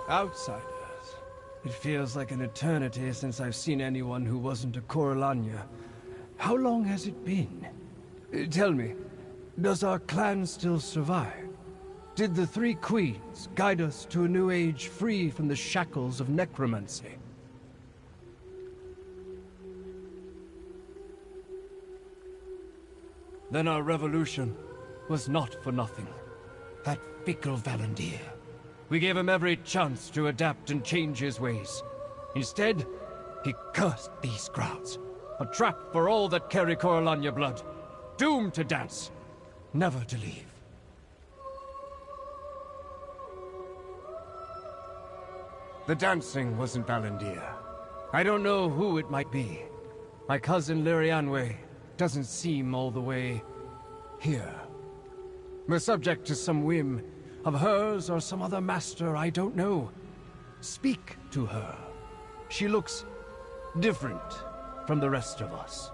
Outsiders. It feels like an eternity since I've seen anyone who wasn't a Coralania. How long has it been? Tell me, does our clan still survive? Did the three queens guide us to a new age free from the shackles of necromancy? Then our revolution was not for nothing. That fickle Valandir. We gave him every chance to adapt and change his ways. Instead, he cursed these crowds. A trap for all that carry Coralania blood. Doomed to dance, never to leave. The dancing wasn't Valandir. I don't know who it might be. My cousin Lirianwe doesn't seem all the way here. We're subject to some whim of hers or some other master I don't know. Speak to her. She looks different from the rest of us.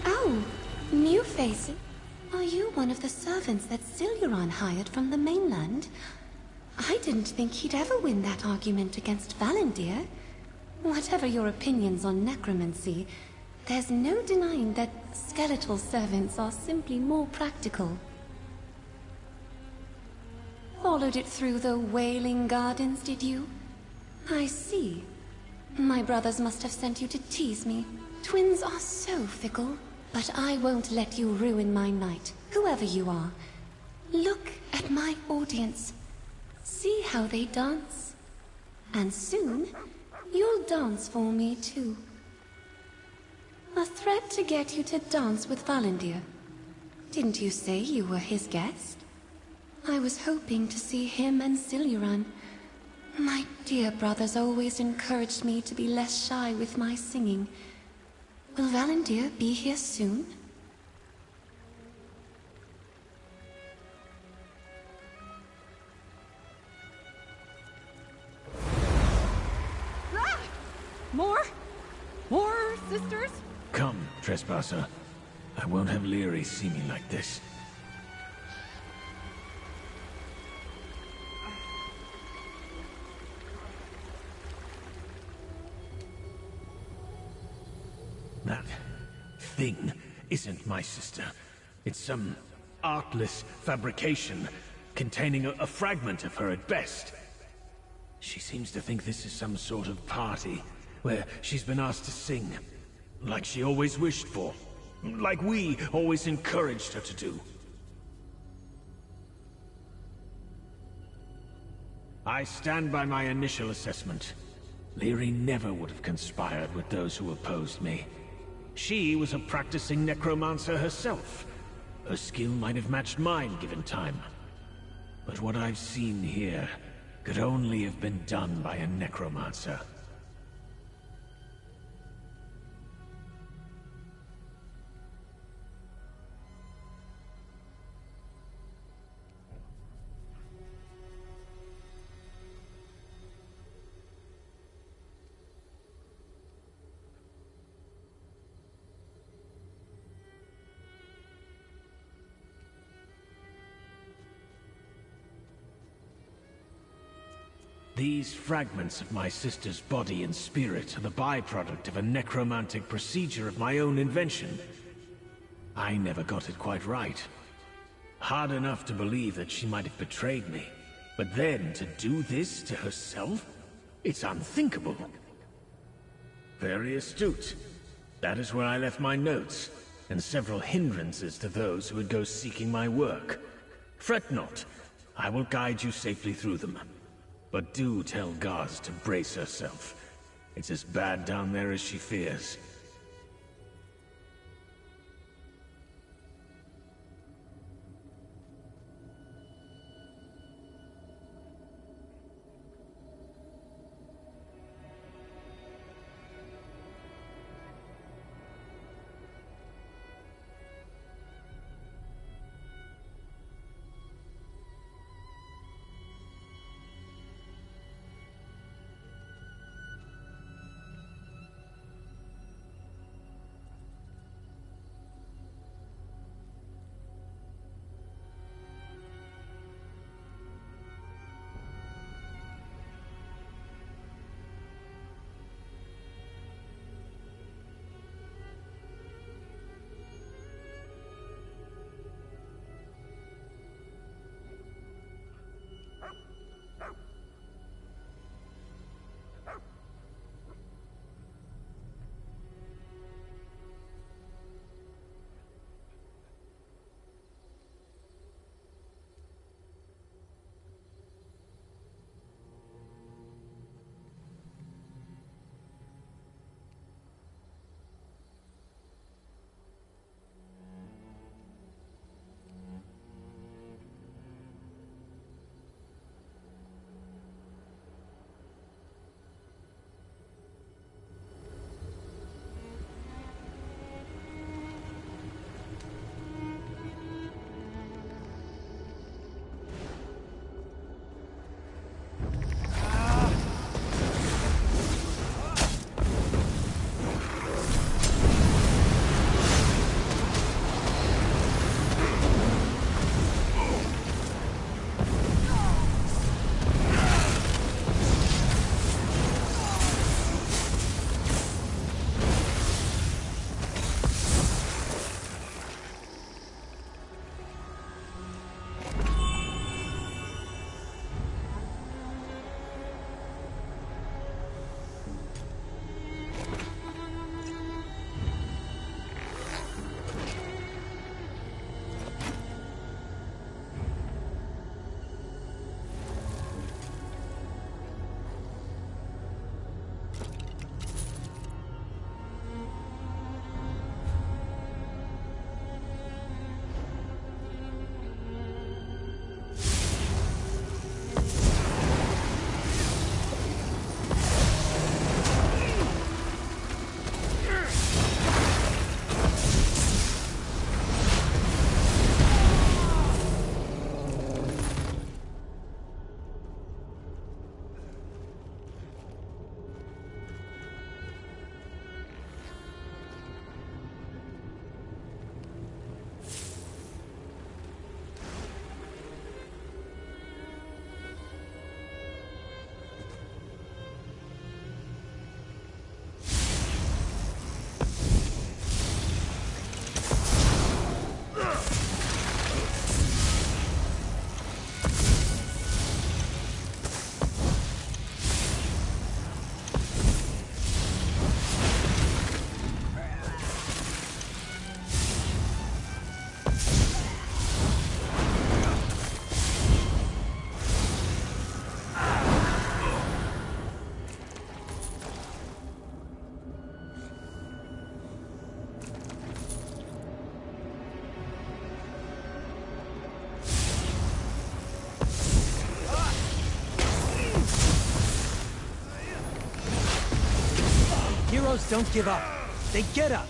Oh, new faces. Are you one of the servants that Siluran hired from the mainland? I didn't think he'd ever win that argument against Valandir. Whatever your opinions on necromancy, there's no denying that skeletal servants are simply more practical. Followed it through the Wailing Gardens, did you? I see. My brothers must have sent you to tease me. Twins are so fickle. But I won't let you ruin my night, whoever you are. Look at my audience. See how they dance. And soon, you'll dance for me too. A threat to get you to dance with Valandir. Didn't you say you were his guest? I was hoping to see him and Siluran. My dear brothers always encouraged me to be less shy with my singing. Will Valandir be here soon? Ah! More? More sisters? Come, trespasser. I won't have Leary see me like this. That thing isn't my sister. It's some artless fabrication containing a fragment of her at best. She seems to think this is some sort of party where she's been asked to sing, like she always wished for, like we always encouraged her to do. I stand by my initial assessment. Leary never would have conspired with those who opposed me. She was a practicing necromancer herself. Her skill might have matched mine given time. But what I've seen here could only have been done by a necromancer. These fragments of my sister's body and spirit are the byproduct of a necromantic procedure of my own invention. I never got it quite right. Hard enough to believe that she might have betrayed me. But then to do this to herself? It's unthinkable. Very astute. That is where I left my notes, and several hindrances to those who would go seeking my work. Fret not. I will guide you safely through them. But do tell Gaz to brace herself. It's as bad down there as she fears. heroes don't give up. They get up.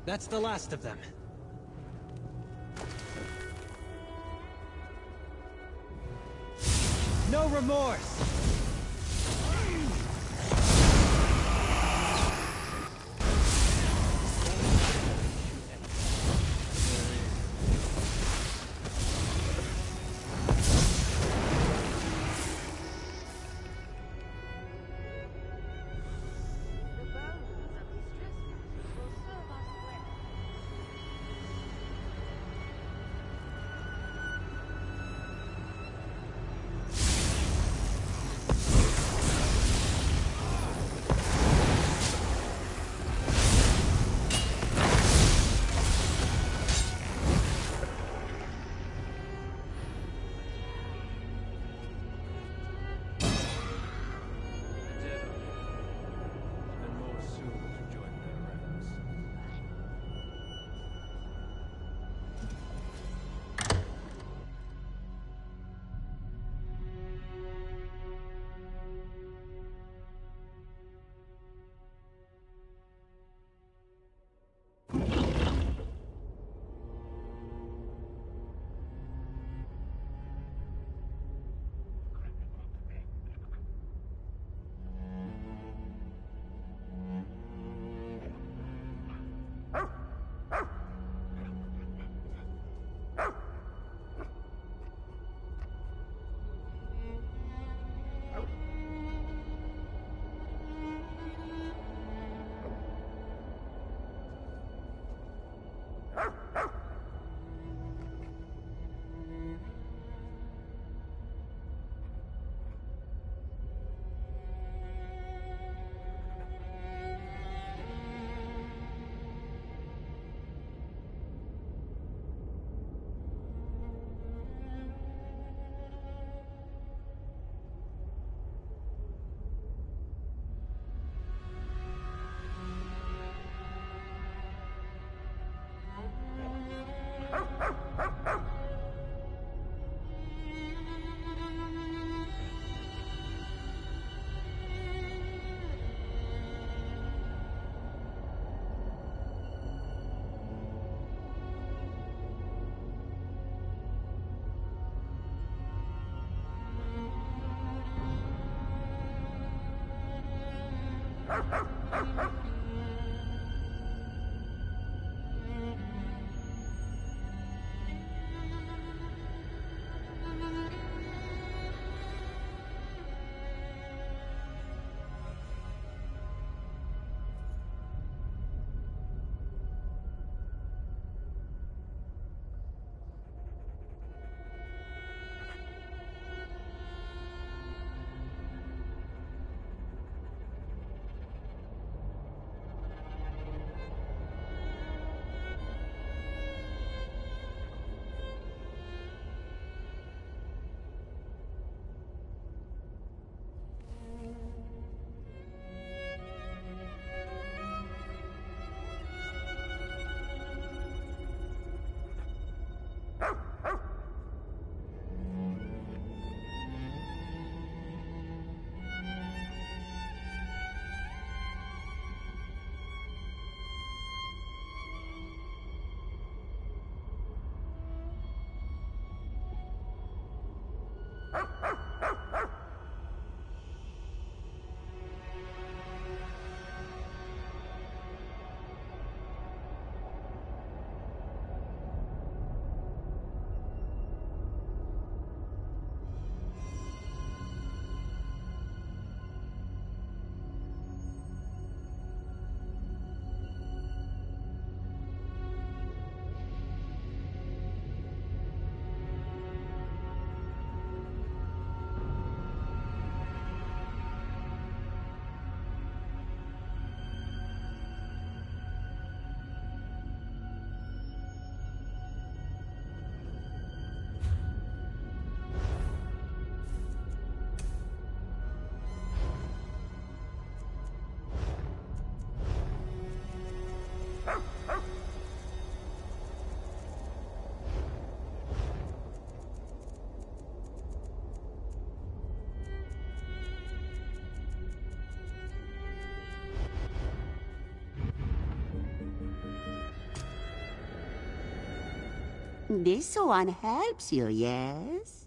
That's the last of them. No remorse! This one helps you, yes?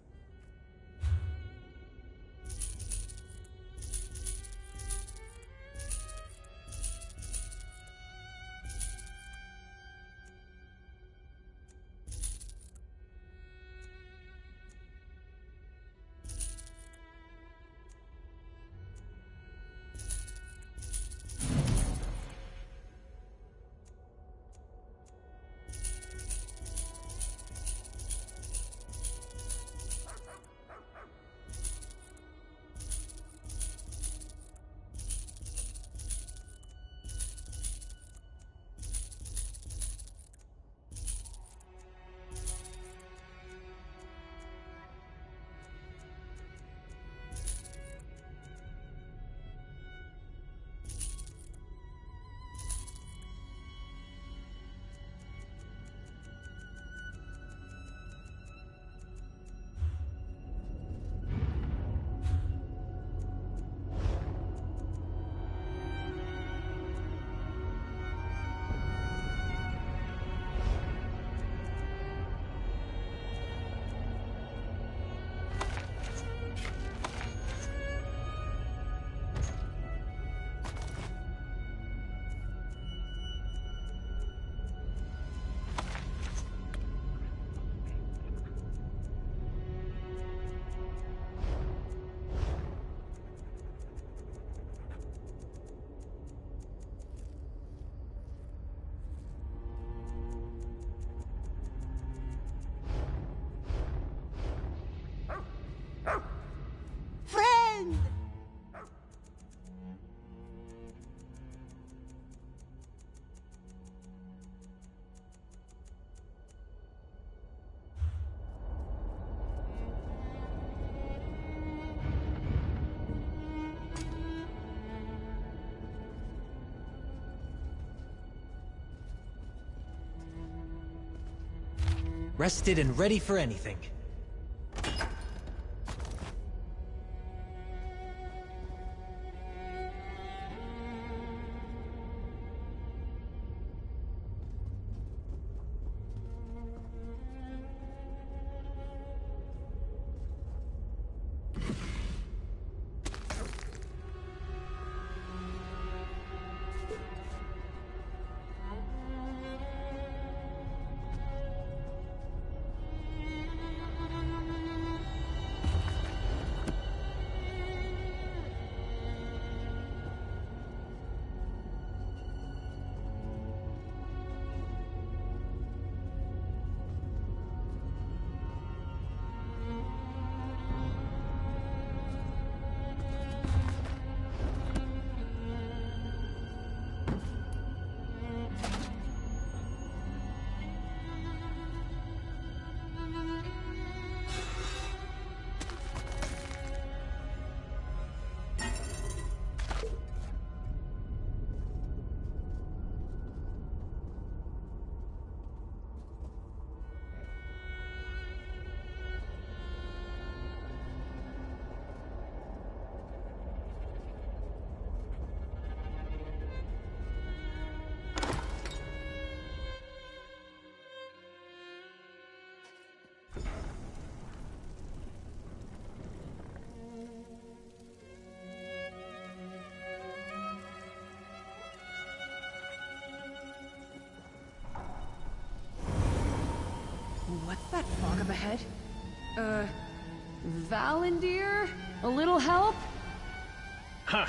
Friend! Rested and ready for anything. What's that fog up ahead? Valendir? A little help? Ha!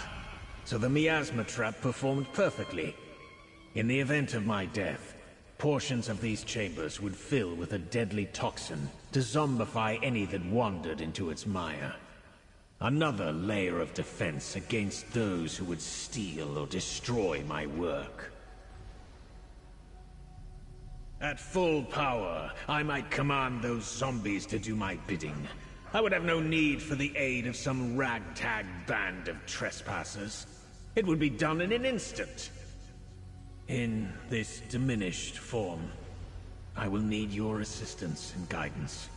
So the miasma trap performed perfectly. In the event of my death, portions of these chambers would fill with a deadly toxin to zombify any that wandered into its mire. Another layer of defense against those who would steal or destroy my work. At full power, I might command those zombies to do my bidding. I would have no need for the aid of some ragtag band of trespassers. It would be done in an instant. In this diminished form, I will need your assistance and guidance.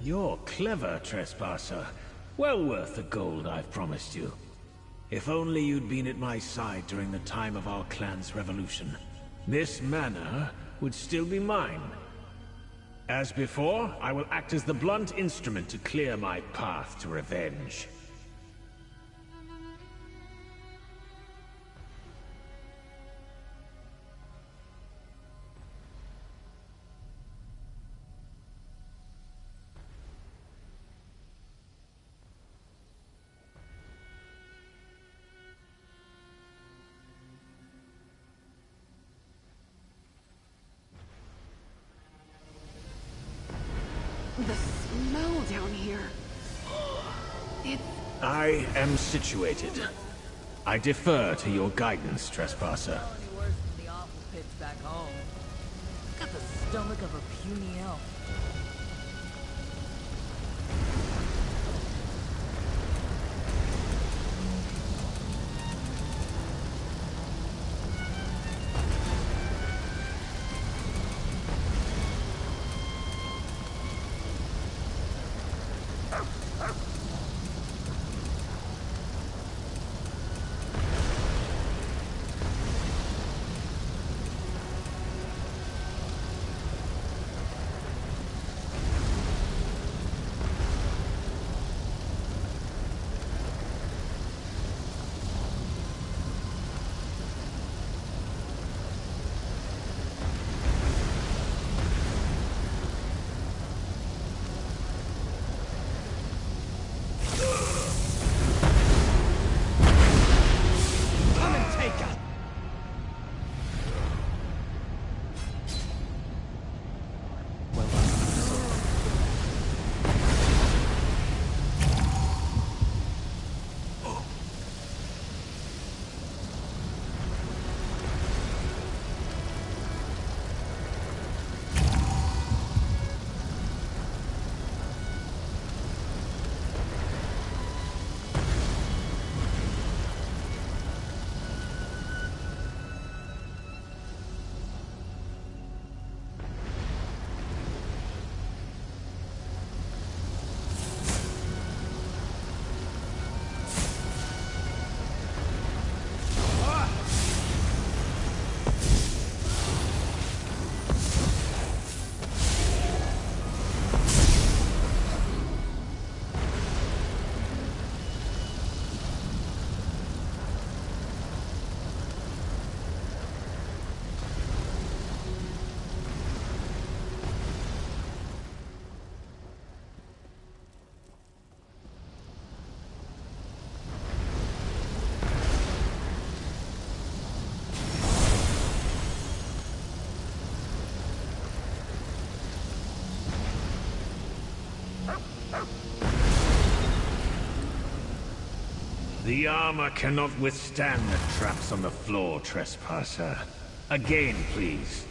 You're clever, trespasser. Well worth the gold I've promised you. If only you'd been at my side during the time of our clan's revolution. This manor would still be mine. As before, I will act as the blunt instrument to clear my path to revenge. The smell down here. I am situated. I defer to your guidance, trespasser. Any worse than the awful pits back home. Got the stomach of a puny elf. The armor cannot withstand the traps on the floor, trespasser. Again, please.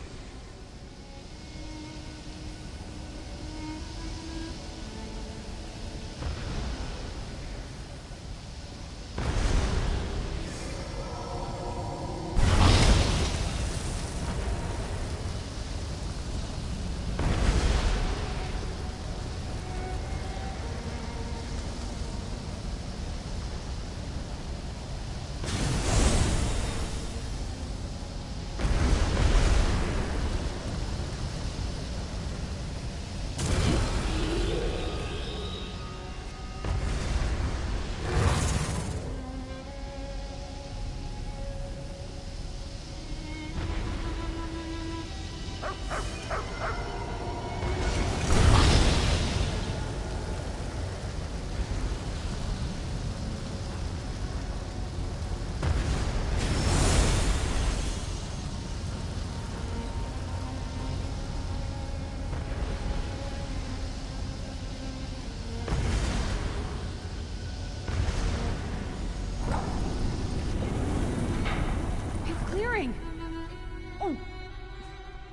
Oh,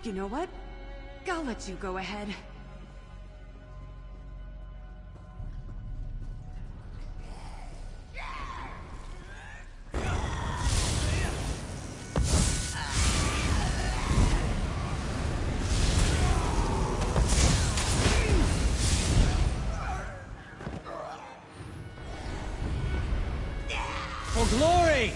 you know what? I'll let you go ahead. For glory!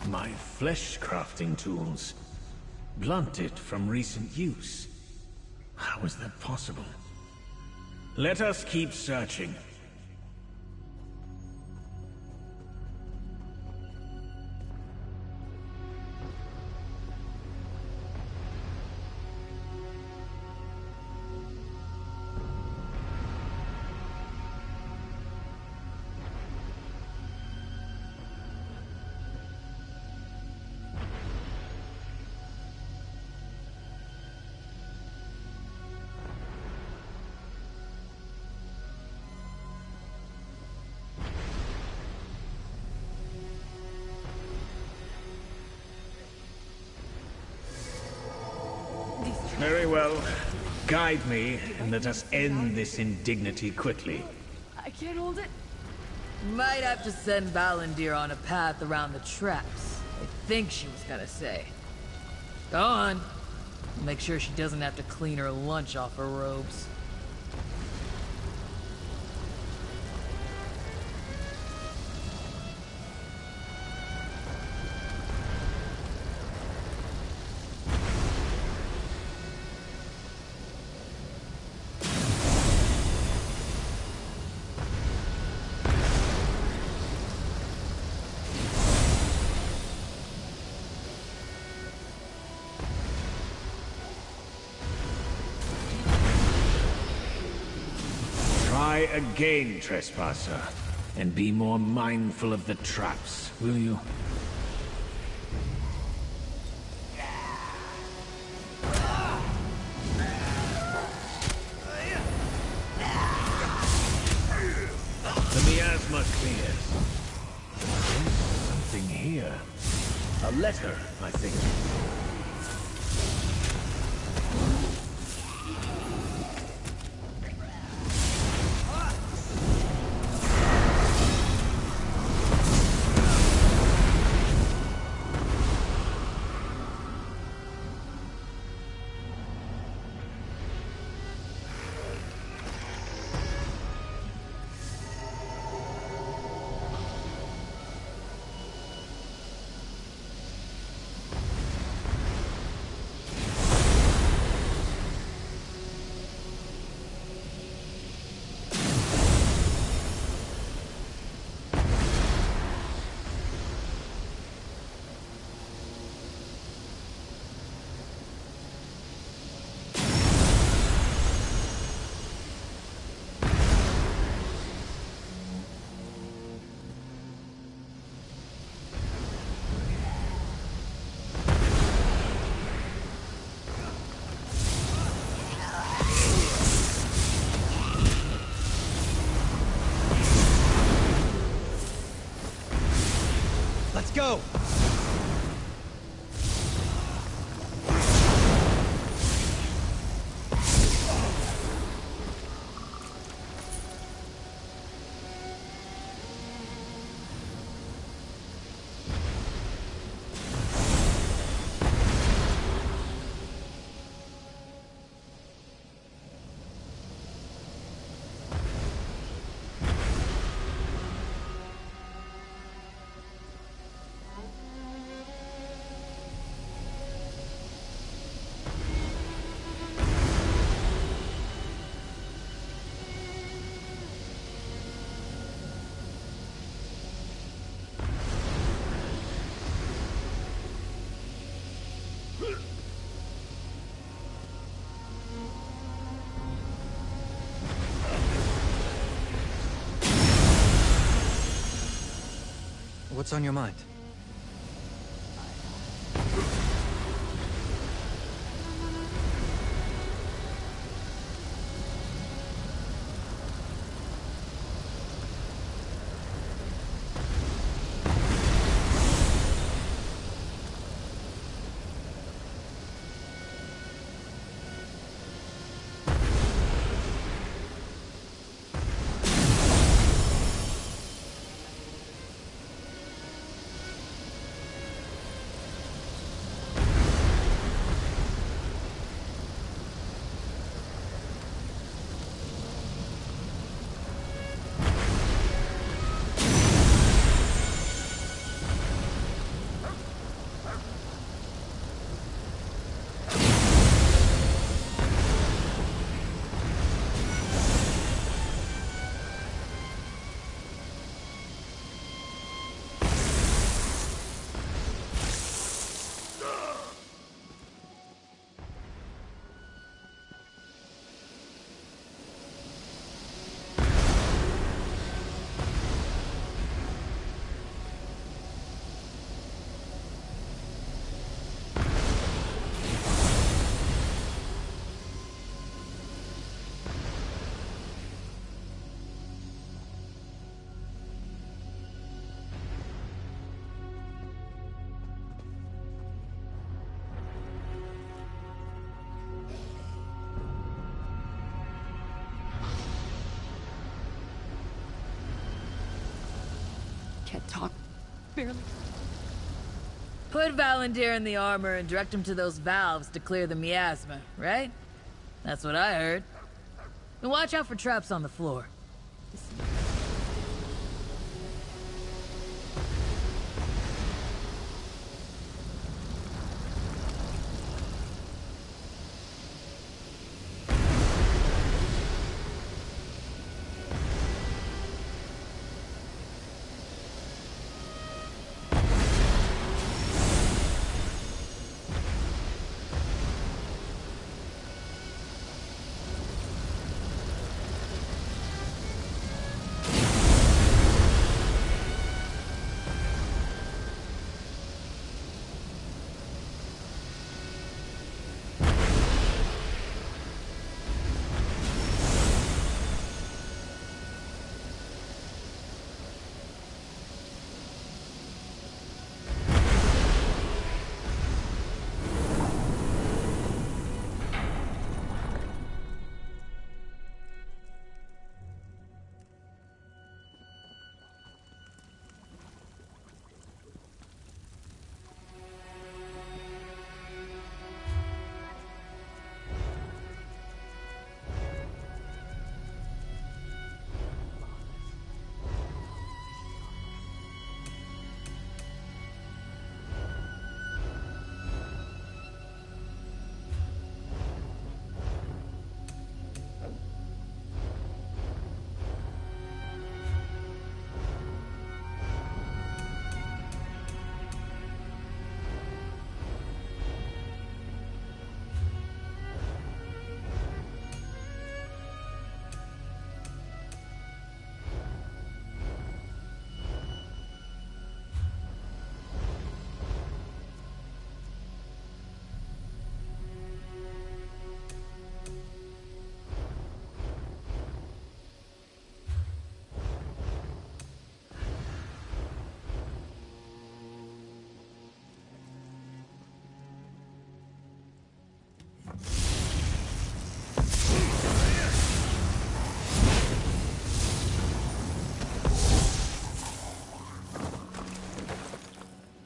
My flesh crafting tools. Blunted from recent use. How is that possible? Let us keep searching. Very well. Guide me, and let us end this indignity quickly. I can't hold it. Might have to send Valendir on a path around the traps. I think she was gonna say. Go on. Make sure she doesn't have to clean her lunch off her robes. Try again, trespasser, and be more mindful of the traps, will you? The miasma clears. There's something here. A letter, I think. Let's go! What's on your mind? talk. Barely. Put Valendir in the armor and direct him to those valves to clear the miasma, right? That's what I heard. And watch out for traps on the floor.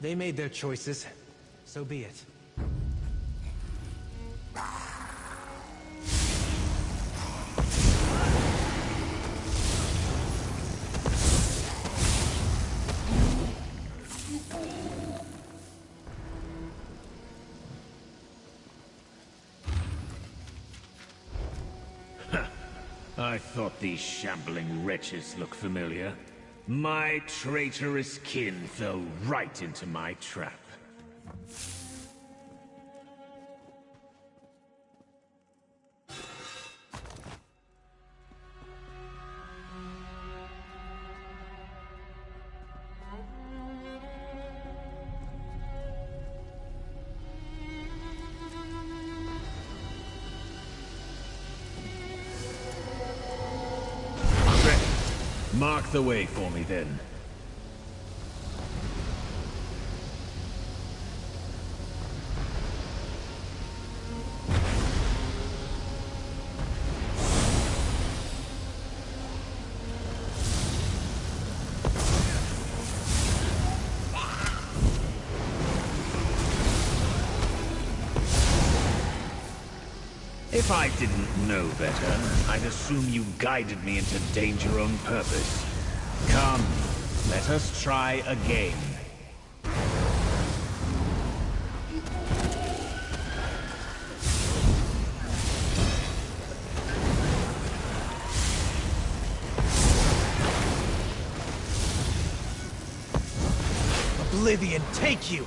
They made their choices. So be it. I thought these shambling wretches looked familiar. My traitorous kin fell right into my trap. Mark the way for me, then. If I didn't know better, I'd assume you guided me into danger on purpose. Come, let us try again. Oblivion, take you!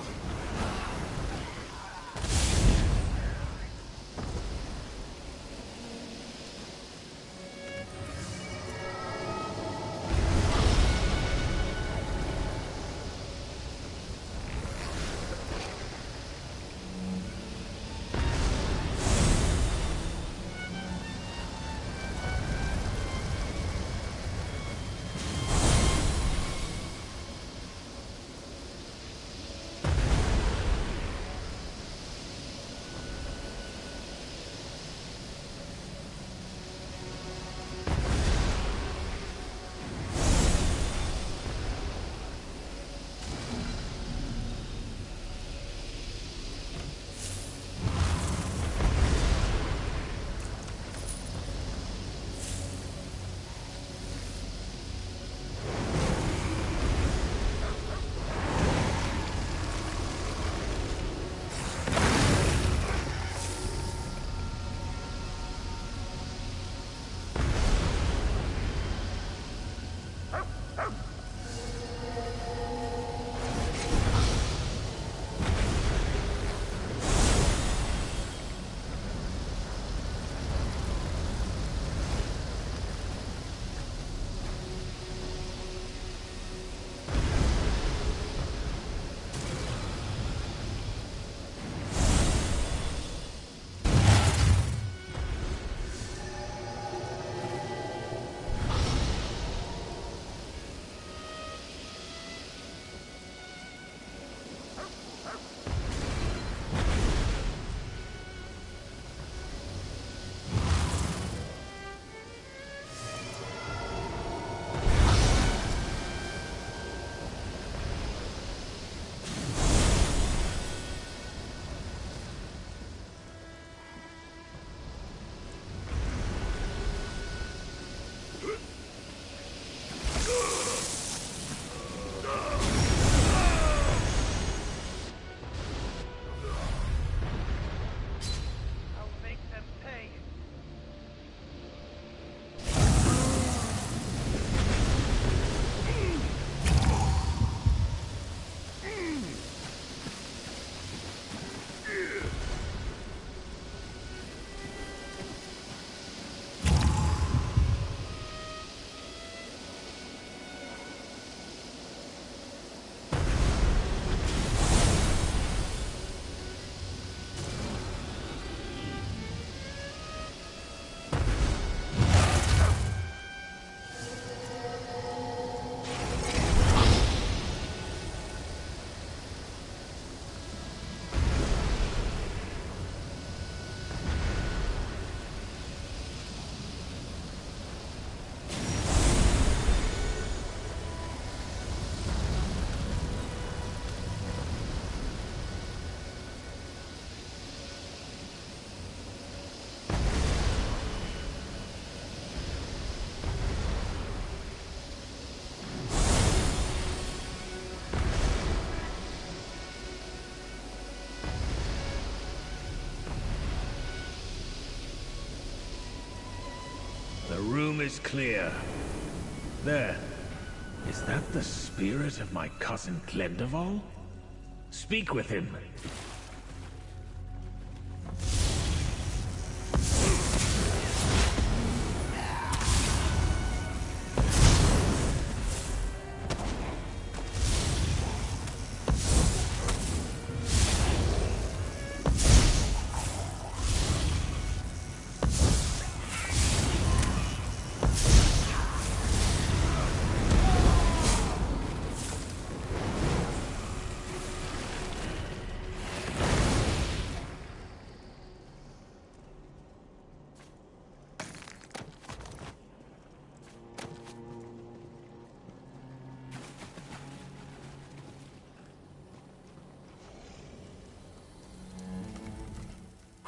room is clear. There. Is that the spirit of my cousin Glendeval? Speak with him.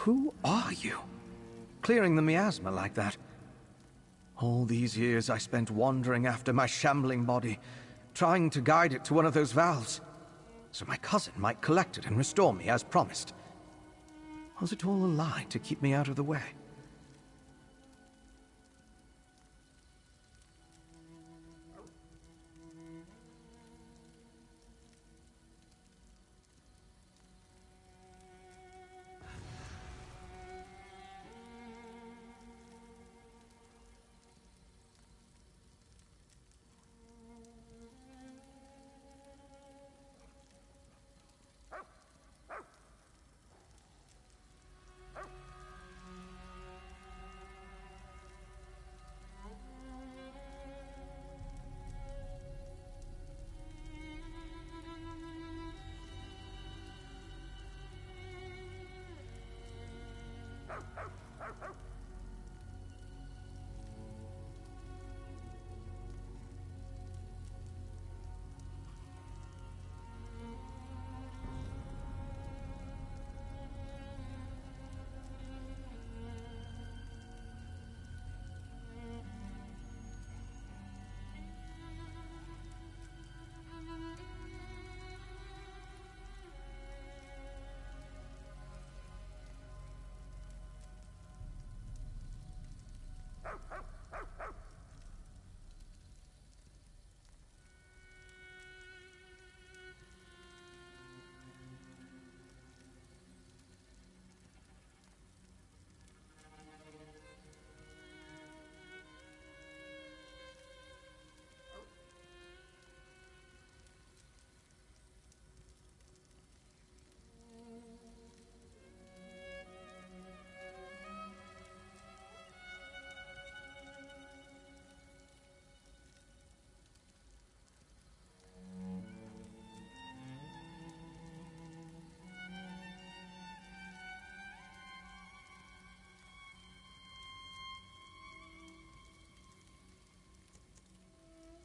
Who are you? Clearing the miasma like that? All these years I spent wandering after my shambling body, trying to guide it to one of those valves, so my cousin might collect it and restore me as promised. Was it all a lie to keep me out of the way?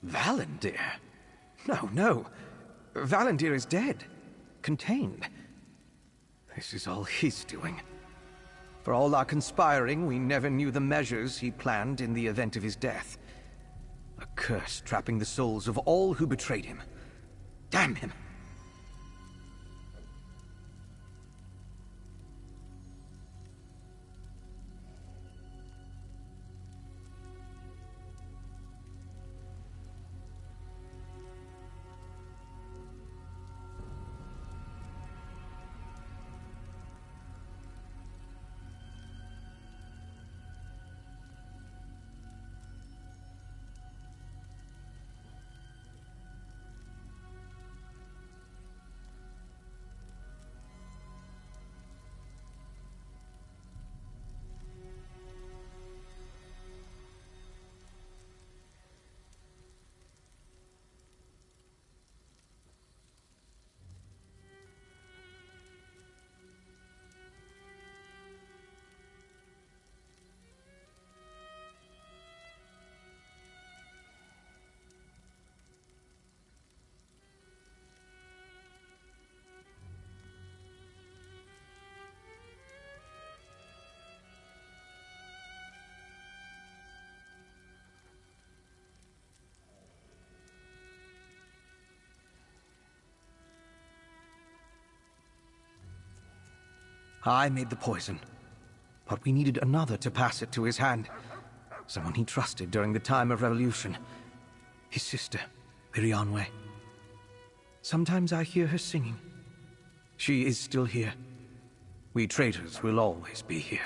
Valendir? No, no. Valendir is dead. Contained. This is all his doing. For all our conspiring, we never knew the measures he planned in the event of his death. A curse trapping the souls of all who betrayed him. Damn him! I made the poison, but we needed another to pass it to his hand. Someone he trusted during the time of revolution. His sister, Lirianwe. Sometimes I hear her singing. She is still here. We traitors will always be here.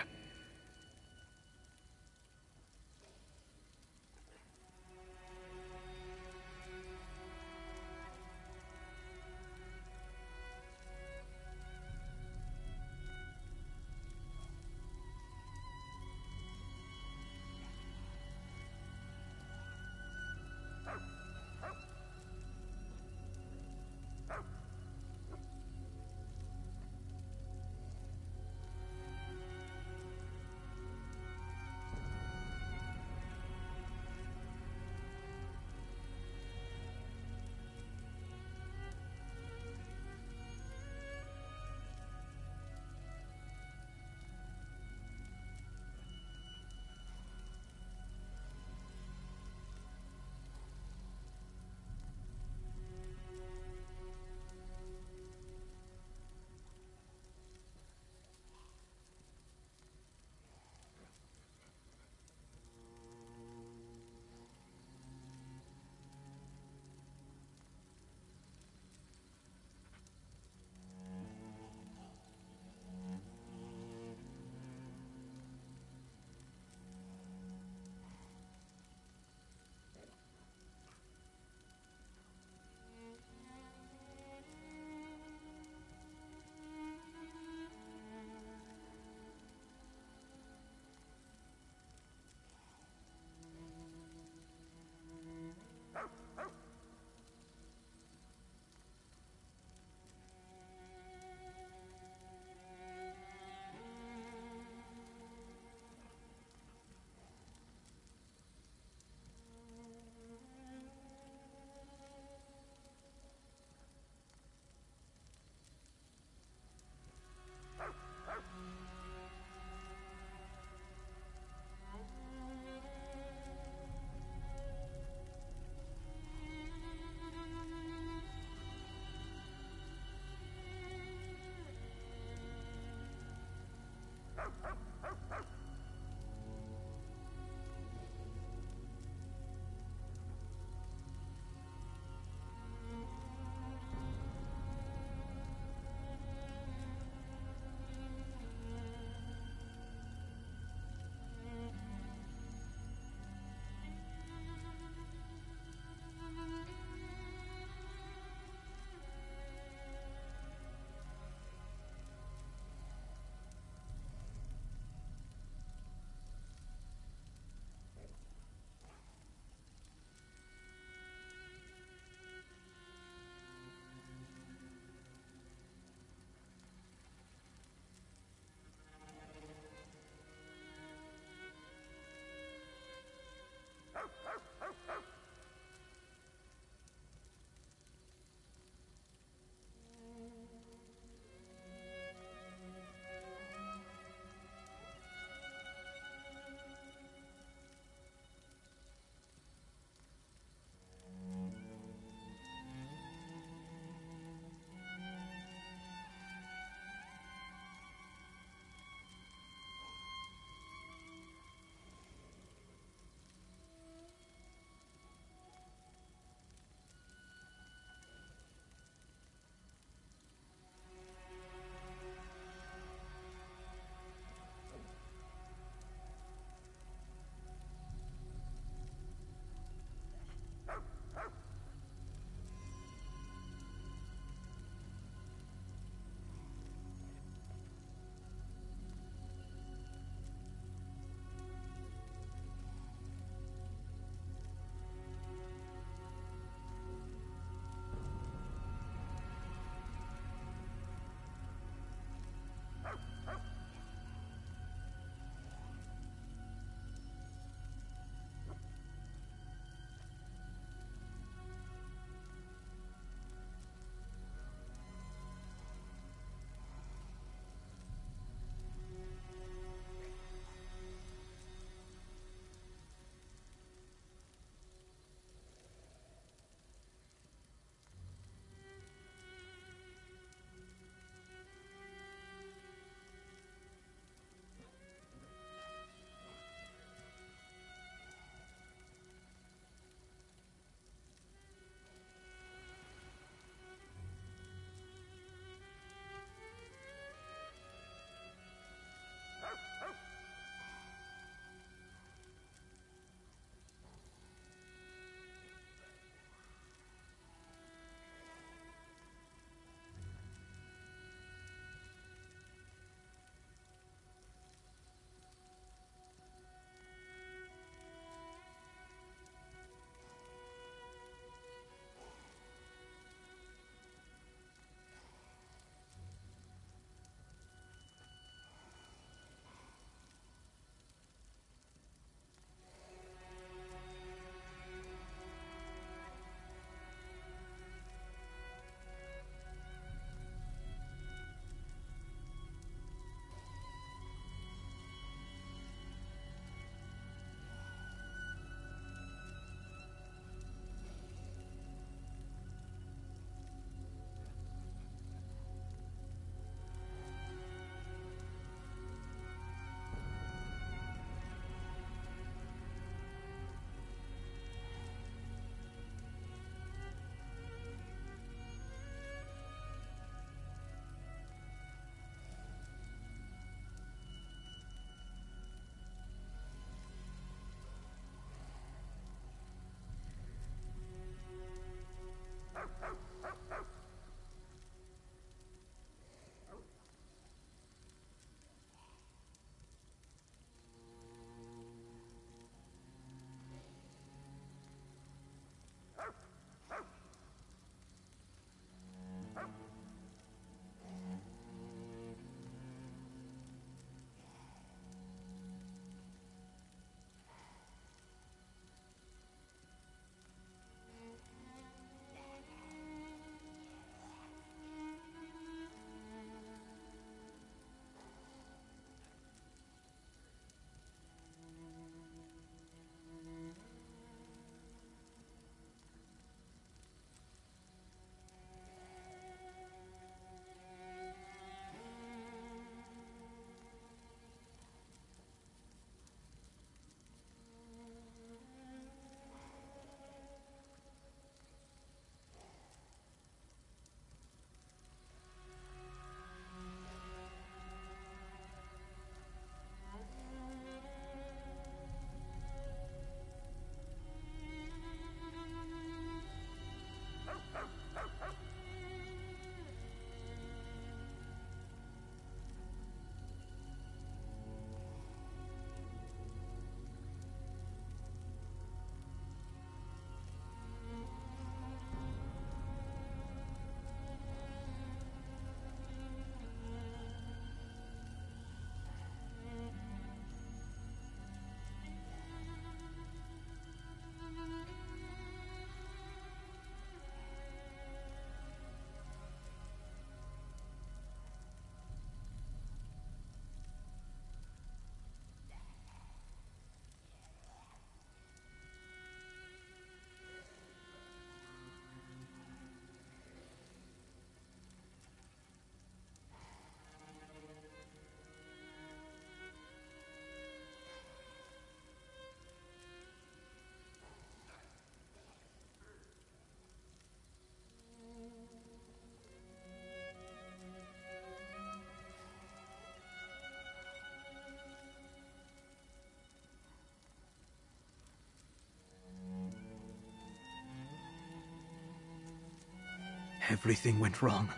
Everything went wrong.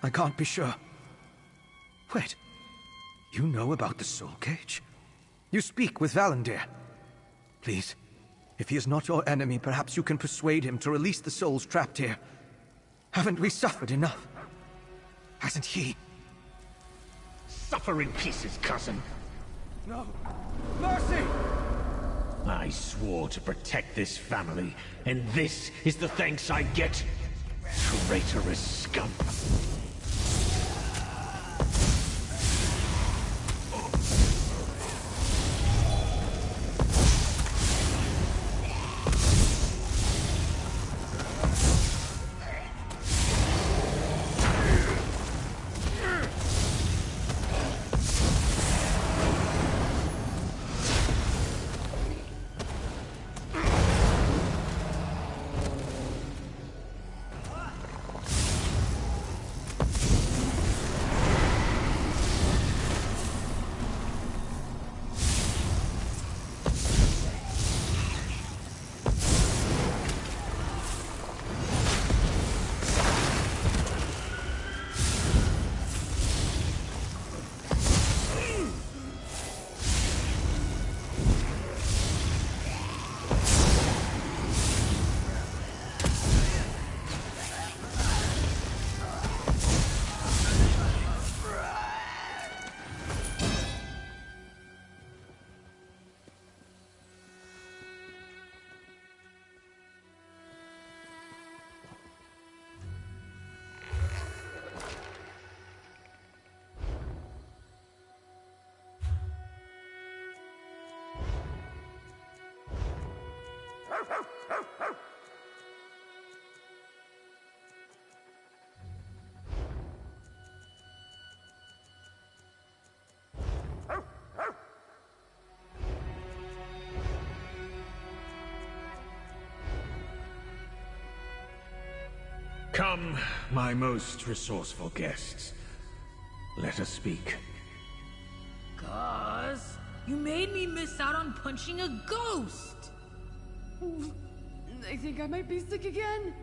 I can't be sure. Wait. You know about the soul cage? You speak with Valendir. Please, if he is not your enemy, perhaps you can persuade him to release the souls trapped here. Haven't we suffered enough? Hasn't he? Suffer in pieces, cousin. No! Mercy! I swore to protect this family, and this is the thanks I get? Traitorous scum. Come, my most resourceful guests. Let us speak. Gus, you made me miss out on punching a ghost! I think I might be sick again.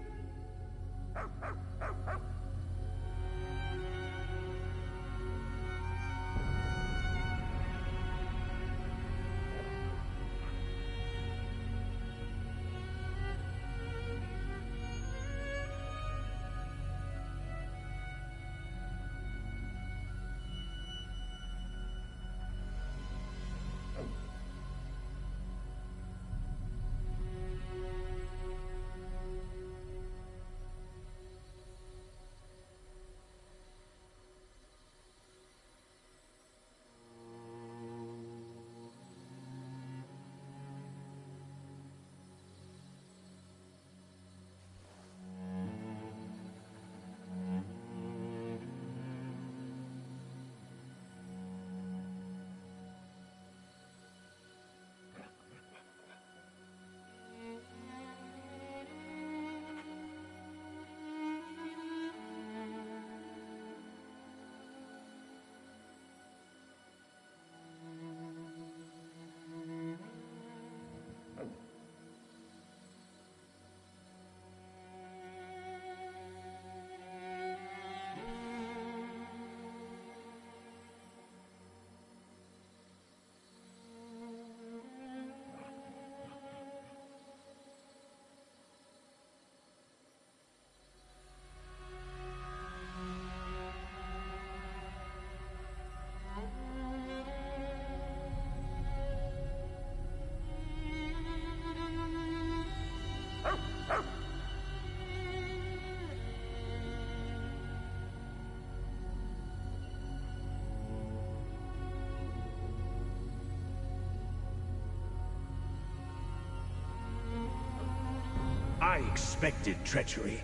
I expected treachery.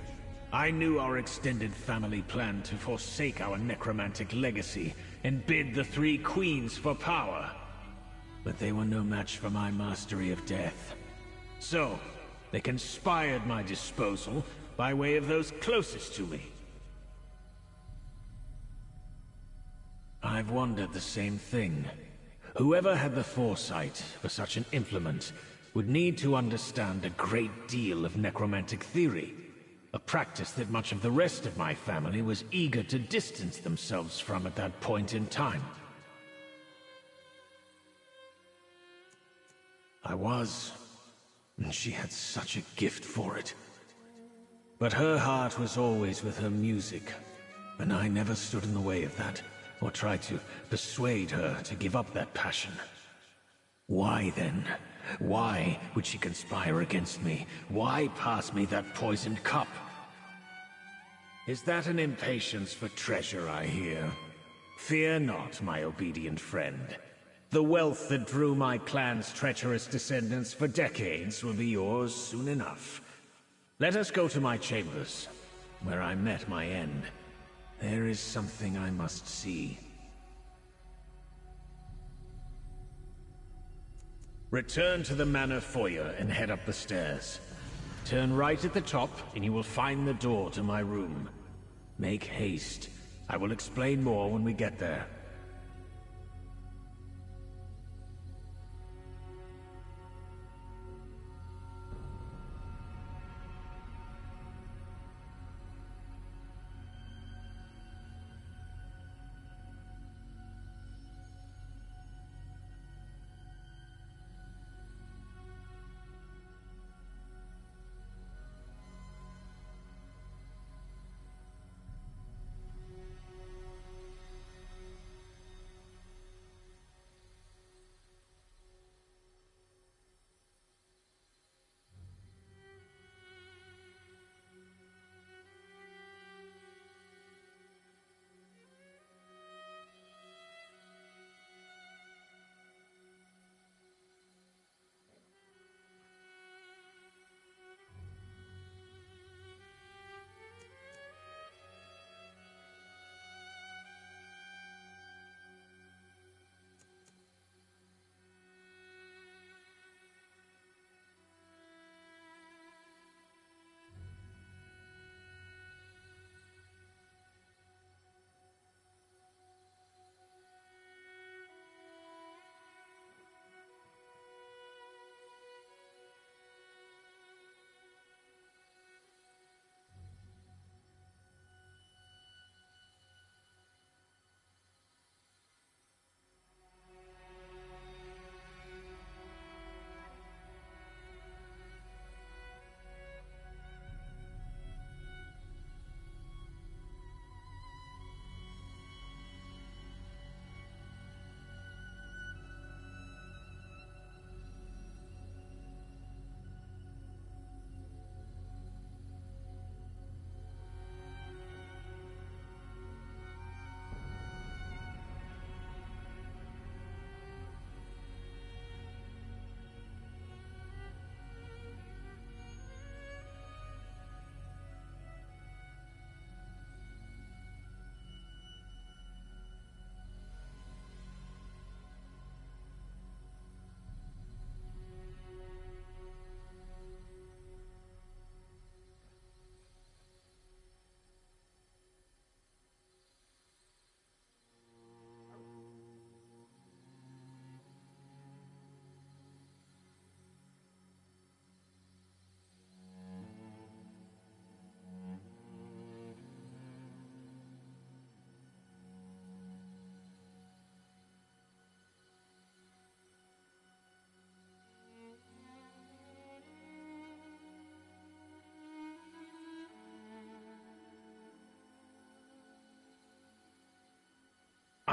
I knew our extended family planned to forsake our necromantic legacy and bid the three queens for power. But they were no match for my mastery of death. So, they conspired my disposal by way of those closest to me. I've wondered the same thing. Whoever had the foresight for such an implement would need to understand a great deal of necromantic theory. A practice that much of the rest of my family was eager to distance themselves from at that point in time. I was, and she had such a gift for it. But her heart was always with her music, and I never stood in the way of that, or tried to persuade her to give up that passion. Why then? Why would she conspire against me? Why pass me that poisoned cup? Is that an impatience for treasure I hear? Fear not, my obedient friend. The wealth that drew my clan's treacherous descendants for decades will be yours soon enough. Let us go to my chambers, where I met my end. There is something I must see. Return to the manor foyer and head up the stairs. Turn right at the top, and you will find the door to my room. Make haste. I will explain more when we get there.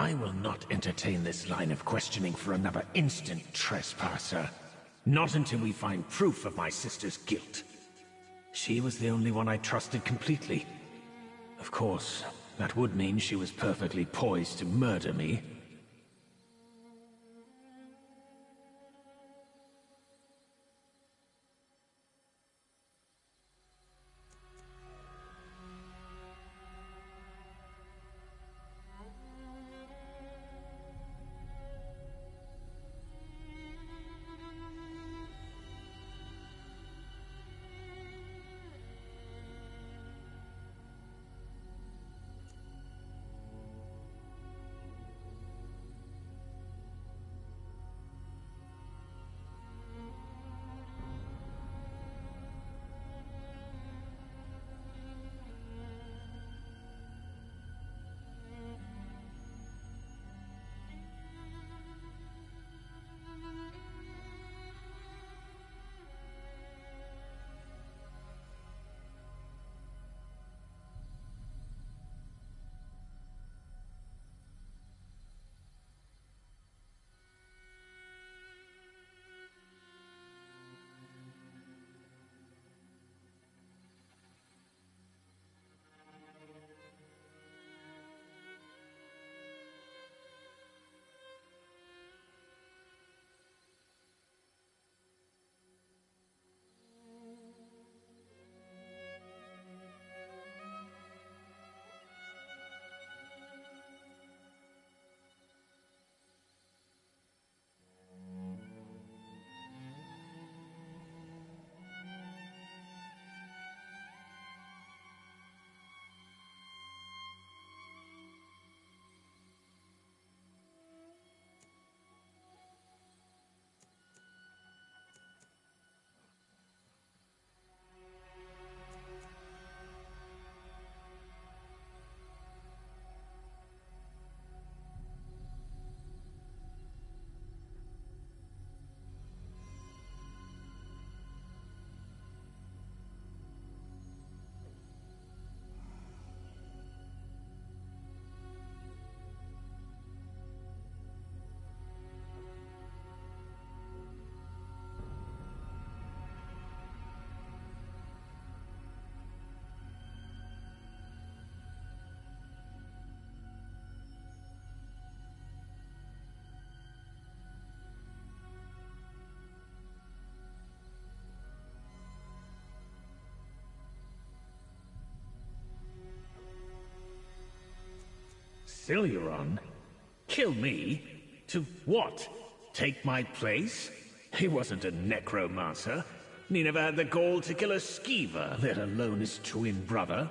I will not entertain this line of questioning for another instant, trespasser. Not until we find proof of my sister's guilt. She was the only one I trusted completely. Of course, that would mean she was perfectly poised to murder me. Siluron? Kill me? To what? Take my place? He wasn't a necromancer. And he never had the gall to kill a skeever, let alone his twin brother.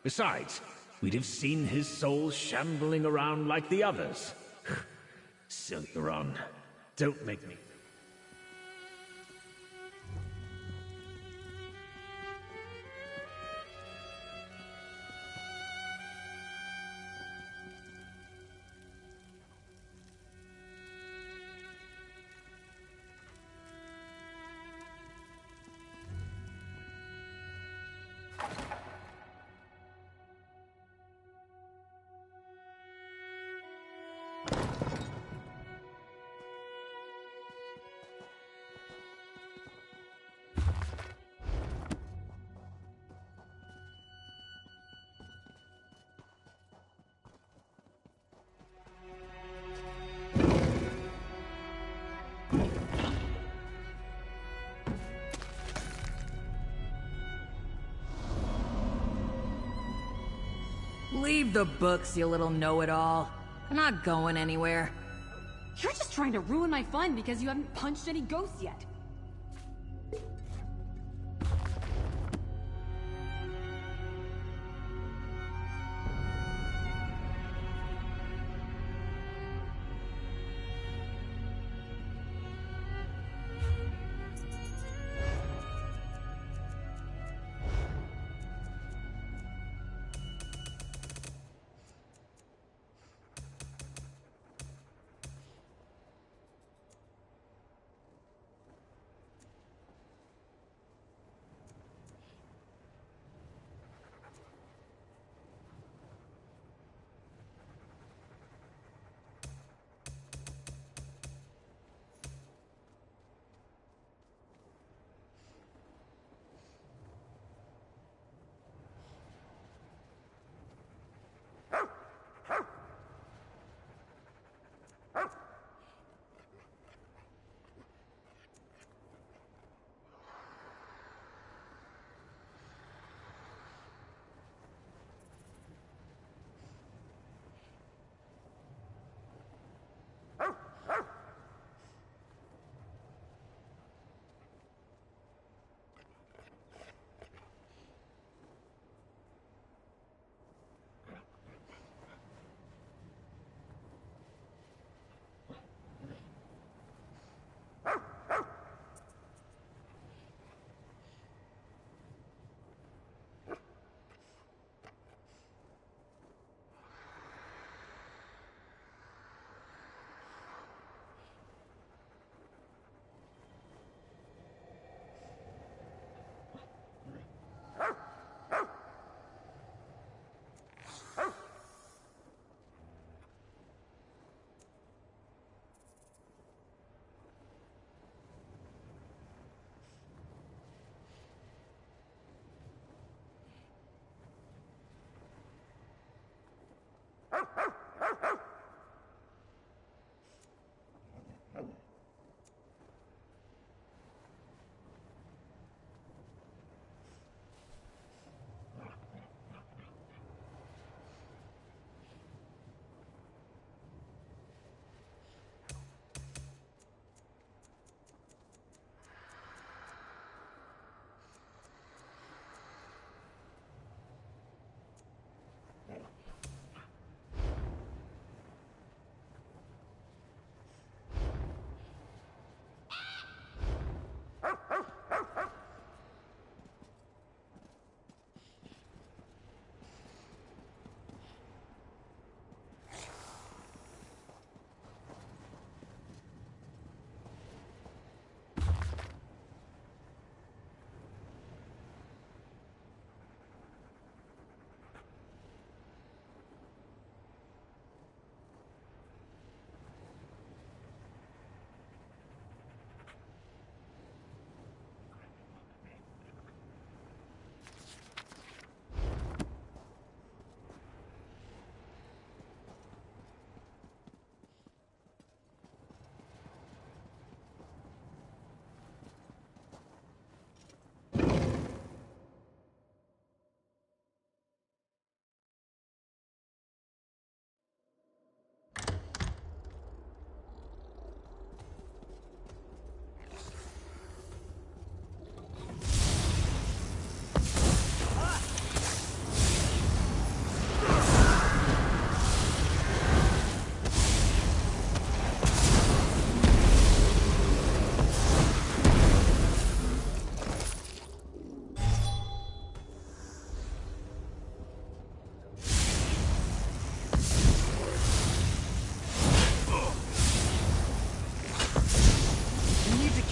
Besides, we'd have seen his soul shambling around like the others. Siluron, don't make me... Leave the books, you little know-it-all. I'm not going anywhere. You're just trying to ruin my fun because you haven't punched any ghosts yet.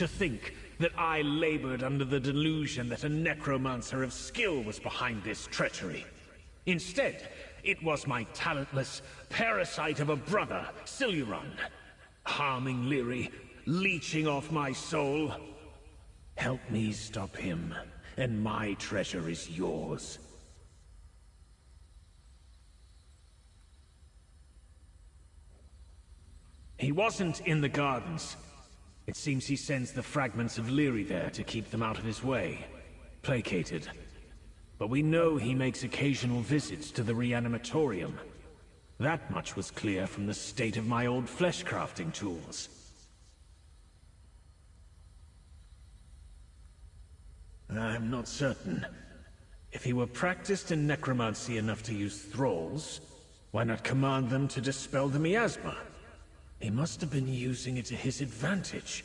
To think that I labored under the delusion that a necromancer of skill was behind this treachery. Instead, it was my talentless parasite of a brother, Siluran, harming Lyri, leeching off my soul. Help me stop him, and my treasure is yours. He wasn't in the gardens. It seems he sends the fragments of Lyri there to keep them out of his way. Placated. But we know he makes occasional visits to the reanimatorium. That much was clear from the state of my old flesh-crafting tools. I'm not certain. If he were practiced in necromancy enough to use thralls, why not command them to dispel the miasma? He must have been using it to his advantage.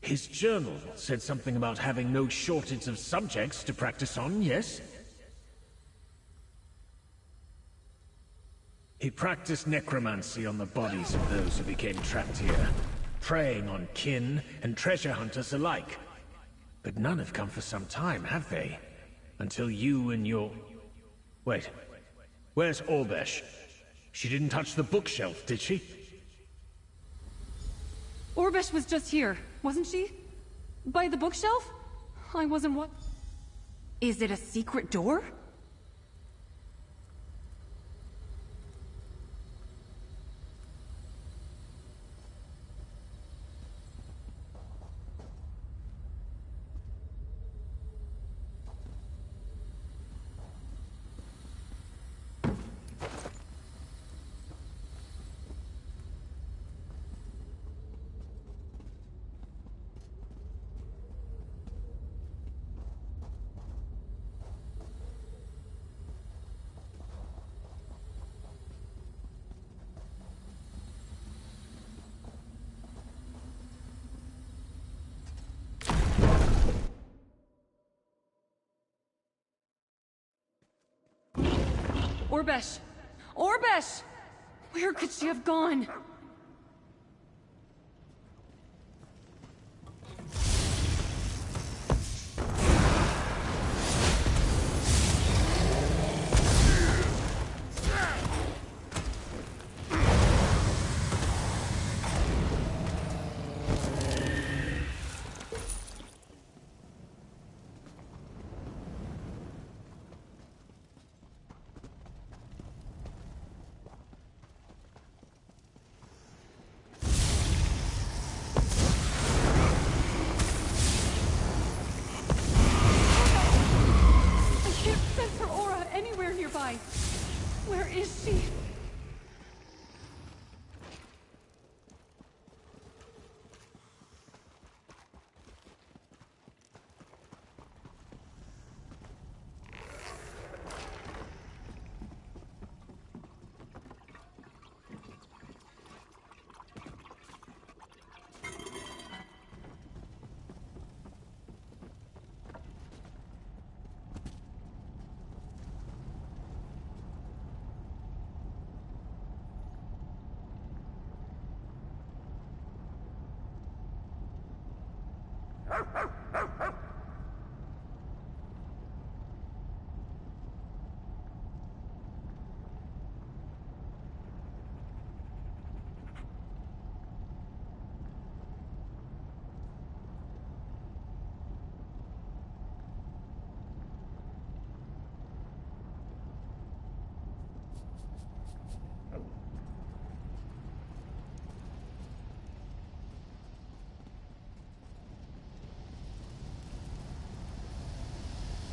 His journal said something about having no shortage of subjects to practice on, yes? He practiced necromancy on the bodies of those who became trapped here, preying on kin and treasure hunters alike. But none have come for some time, have they? Until you and your... Wait. Where's Orbesh? She didn't touch the bookshelf, did she? Orbesh was just here, wasn't she? By the bookshelf? I wasn't what? Is it a secret door? Orbesh! Orbesh! Where could she have gone? Where is she?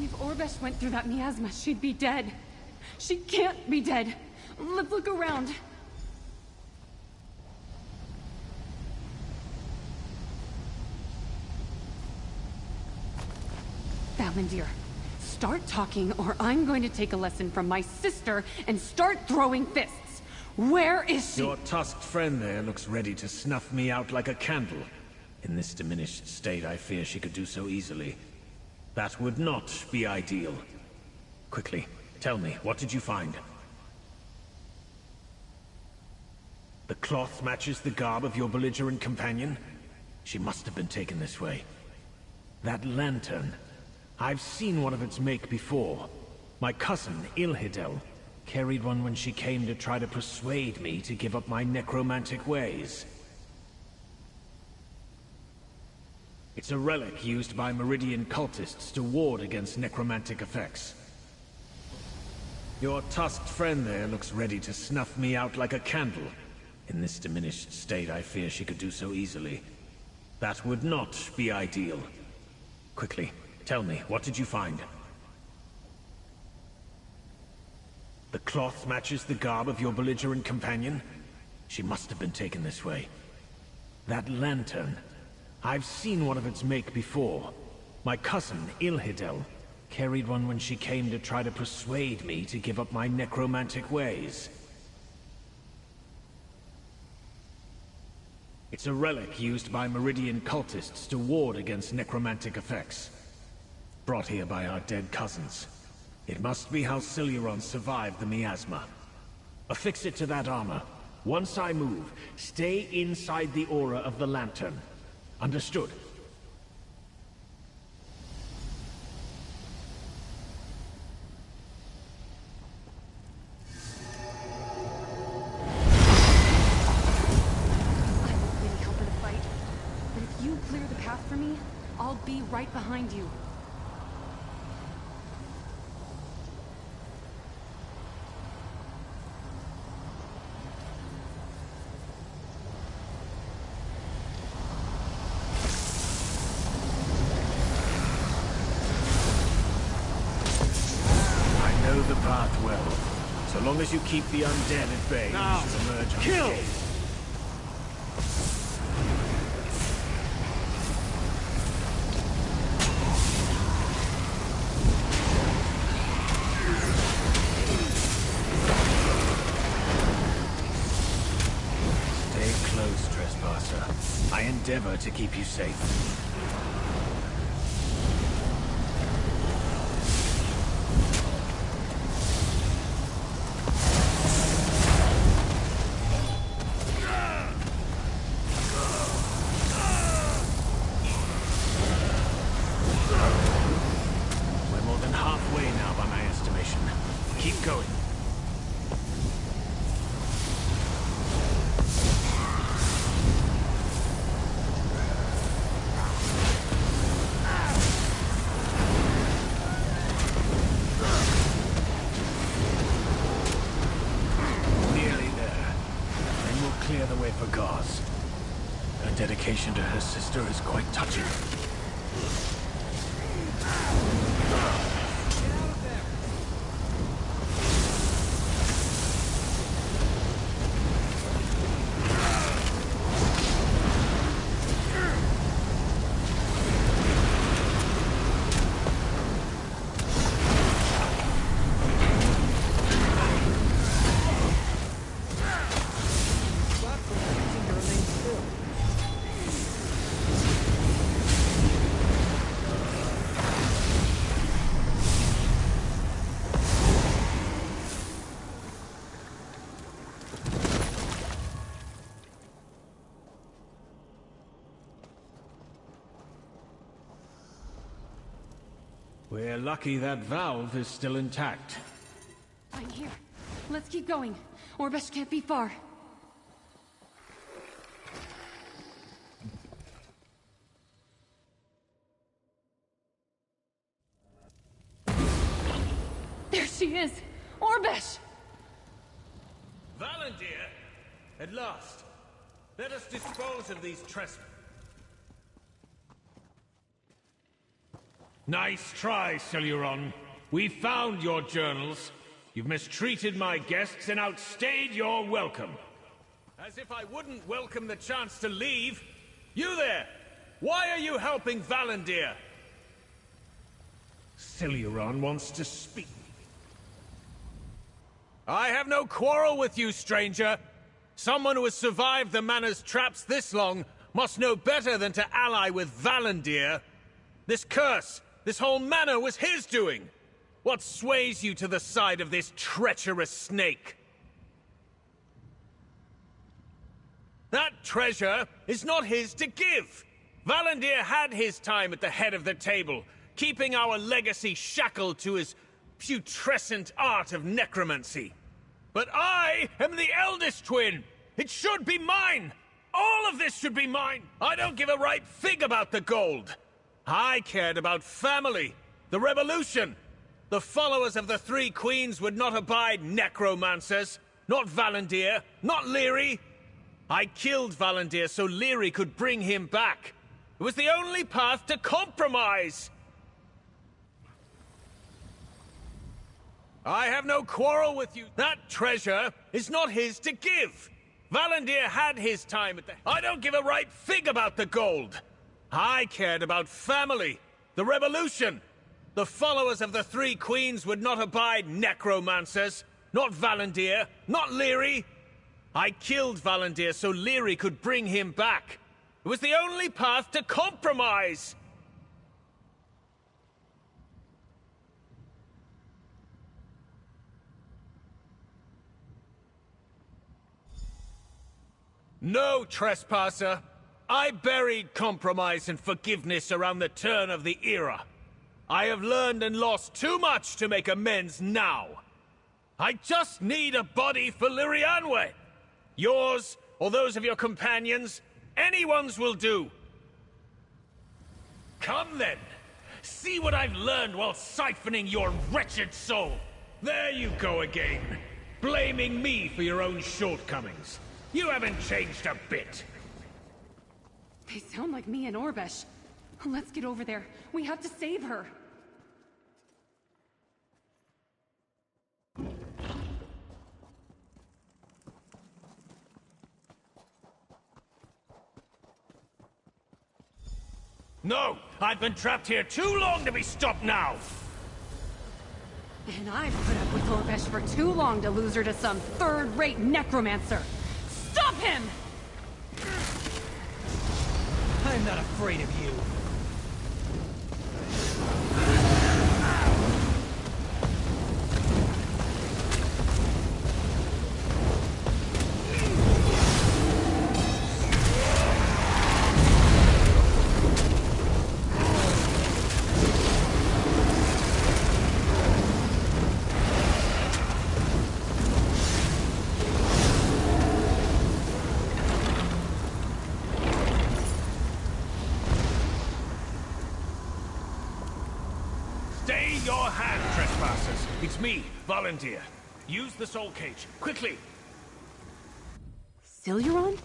If Orbesh went through that miasma, she'd be dead. She can't be dead. Let's look around. Valendir, start talking or I'm going to take a lesson from my sister and start throwing fists. Where is she? Your tusked friend there looks ready to snuff me out like a candle. In this diminished state, I fear she could do so easily. That would not be ideal. Quickly, tell me, what did you find? The cloth matches the garb of your belligerent companion? She must have been taken this way. That lantern. I've seen one of its make before. My cousin, Ilhidel, carried one when she came to try to persuade me to give up my necromantic ways. It's a relic used by Meridian cultists to ward against necromantic effects. Your tusked friend there looks ready to snuff me out like a candle. In this diminished state, I fear she could do so easily. That would not be ideal. Quickly, tell me, what did you find? The cloth matches the garb of your belligerent companion? She must have been taken this way. That lantern. I've seen one of its make before. My cousin, Ilhidel, carried one when she came to try to persuade me to give up my necromantic ways. It's a relic used by Meridian cultists to ward against necromantic effects. Brought here by our dead cousins. It must be how Siluron survived the miasma. Affix it to that armor. Once I move, stay inside the aura of the lantern. Understood? For me, I'll be right behind you. I know the path well. So long as you keep the undead at bay, Now, you should emerge kill! unscathed. I endeavor to keep you safe. We're more than halfway now by my estimation. Keep going. Clear the way for Gauze. Her dedication to her sister is quite touching. We're lucky that valve is still intact. I'm here. Let's keep going. Orbesh can't be far. There she is! Orbesh! Valendir! At last! Let us dispose of these trespassers. Nice try, Siluron. We found your journals. You've mistreated my guests and outstayed your welcome. As if I wouldn't welcome the chance to leave. You there! Why are you helping Valendir? Siluron wants to speak. I have no quarrel with you, stranger. Someone who has survived the Manor's traps this long must know better than to ally with Valendir. This curse, this whole Manor was his doing. What sways you to the side of this treacherous snake? That treasure is not his to give. Valandir had his time at the head of the table, keeping our legacy shackled to his putrescent art of necromancy. But I am the eldest twin! It should be mine! All of this should be mine! I don't give a right fig about the gold! I cared about family, the revolution. The followers of the Three Queens would not abide necromancers. Not Valandir, not Leary. I killed Valandir so Leary could bring him back. It was the only path to compromise. I have no quarrel with you. That treasure is not his to give. Valandir had his time at the... I don't give a right fig about the gold. I cared about family, the revolution. The followers of the Three Queens would not abide necromancers. Not Valandir, not Leary. I killed Valandir so Leary could bring him back. It was the only path to compromise. No, trespasser. I buried compromise and forgiveness around the turn of the era. I have learned and lost too much to make amends now. I just need a body for Lirianwe. Yours, or those of your companions, anyone's will do. Come then. See what I've learned while siphoning your wretched soul. There you go again. Blaming me for your own shortcomings. You haven't changed a bit. They sound like me and Orbesh. Let's get over there. We have to save her. No! I've been trapped here too long to be stopped now! And I've put up with Orbesh for too long to lose her to some third-rate necromancer. Stop him! I'm not afraid of you. Stay your hand, trespassers. It's me, Valandir. Use the soul cage, quickly. Siluron?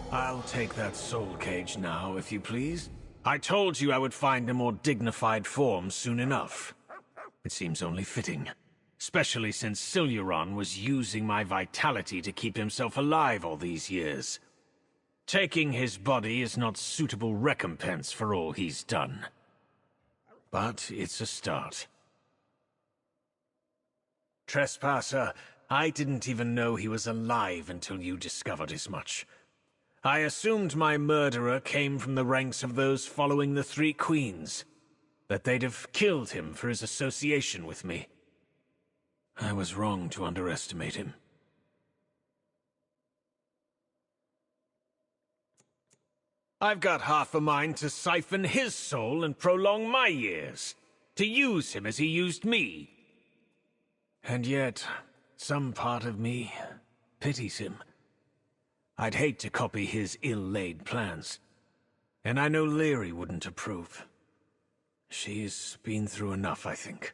I'll take that soul cage now, if you please. I told you I would find a more dignified form soon enough. It seems only fitting. Especially since Siluron was using my vitality to keep himself alive all these years. Taking his body is not suitable recompense for all he's done. But it's a start. Trespasser, I didn't even know he was alive until you discovered as much. I assumed my murderer came from the ranks of those following the Three Queens. That they'd have killed him for his association with me. I was wrong to underestimate him. I've got half a mind to siphon his soul and prolong my years. To use him as he used me. And yet, some part of me pities him. I'd hate to copy his ill-laid plans. And I know Leary wouldn't approve. She's been through enough, I think.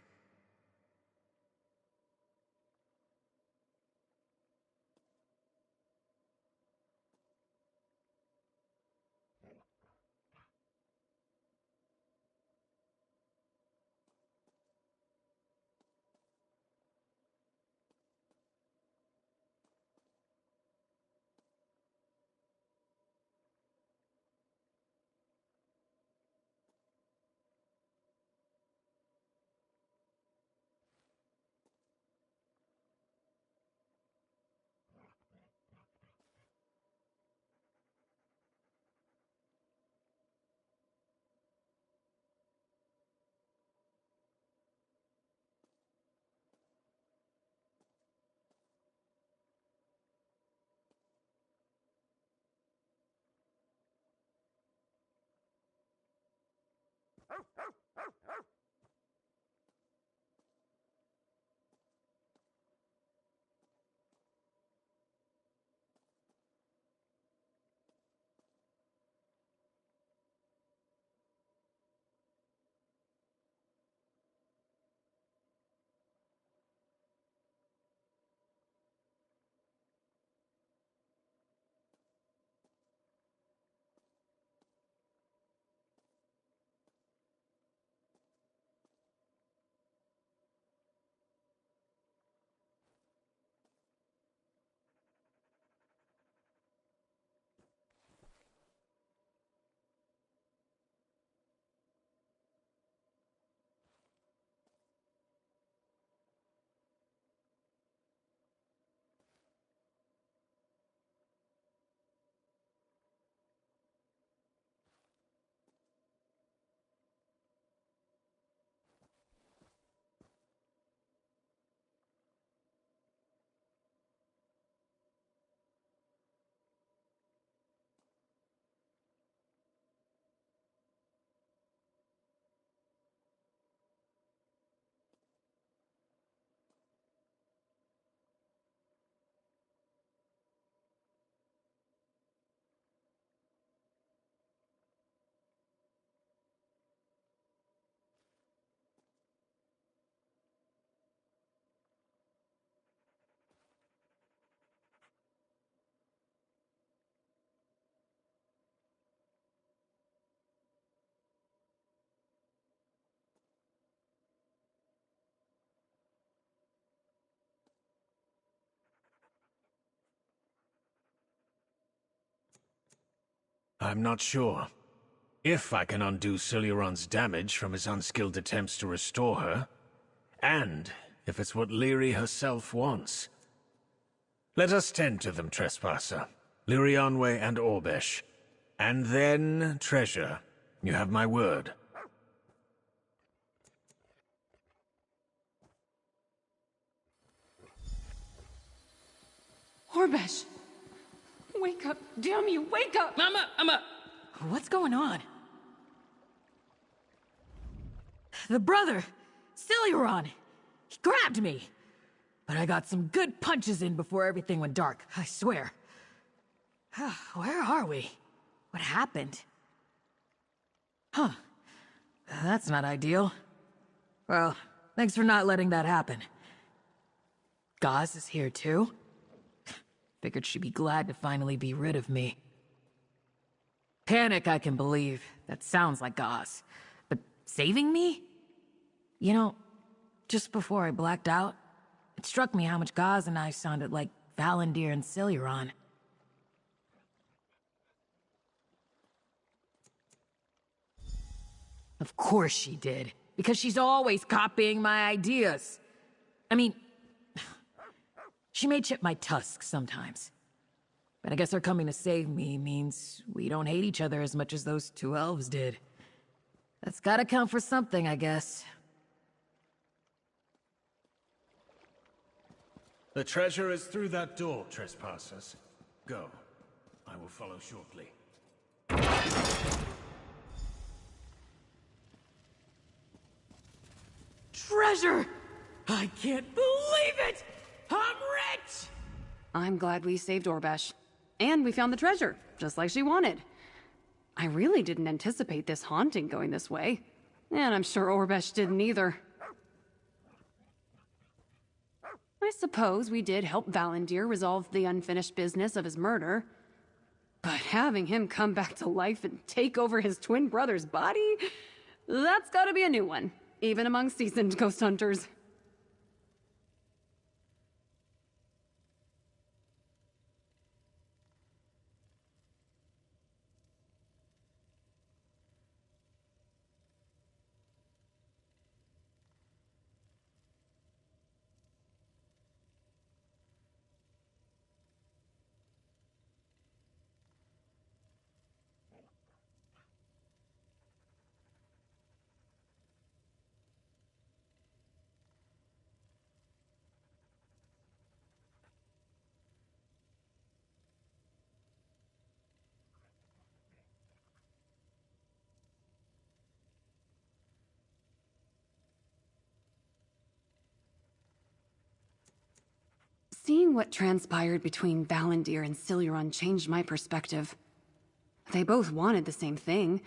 I'm not sure. If I can undo Siluron's damage from his unskilled attempts to restore her, and if it's what Lyri herself wants. Let us tend to them, Trespasser. Lirianwe and Orbesh. And then, Treasure. You have my word. Orbesh! Wake up! Damn you, wake up! I'm up! What's going on? The brother! Siluron! He grabbed me! But I got some good punches in before everything went dark, I swear. Where are we? What happened? Huh. That's not ideal. Well, thanks for not letting that happen. Gauze is here too? Figured she'd be glad to finally be rid of me. Panic, I can believe. That sounds like Gauze. But saving me? You know, just before I blacked out, it struck me how much Gauze and I sounded like Valendir and Siluron. Of course she did, because she's always copying my ideas. I mean, she may chip my tusks sometimes. But I guess her coming to save me means we don't hate each other as much as those two elves did. That's gotta count for something, I guess. The treasure is through that door, Trespassers. Go. I will follow shortly. Treasure! I can't believe it! I'm rich! I'm glad we saved Orbesh. And we found the treasure, just like she wanted. I really didn't anticipate this haunting going this way. And I'm sure Orbesh didn't either. I suppose we did help Valendir resolve the unfinished business of his murder. But having him come back to life and take over his twin brother's body? That's gotta be a new one, even among seasoned ghost hunters. Seeing what transpired between Valendir and Siluron changed my perspective. They both wanted the same thing,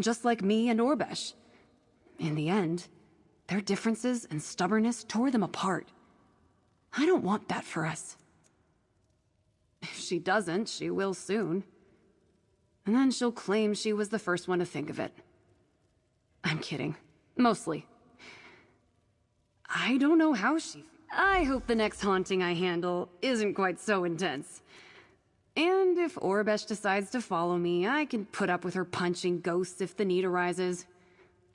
just like me and Orbesh. In the end, their differences and stubbornness tore them apart. I don't want that for us. If she doesn't, she will soon. And then she'll claim she was the first one to think of it. I'm kidding. Mostly. I don't know how she... I hope the next haunting I handle isn't quite so intense. And if Orbesh decides to follow me, I can put up with her punching ghosts if the need arises.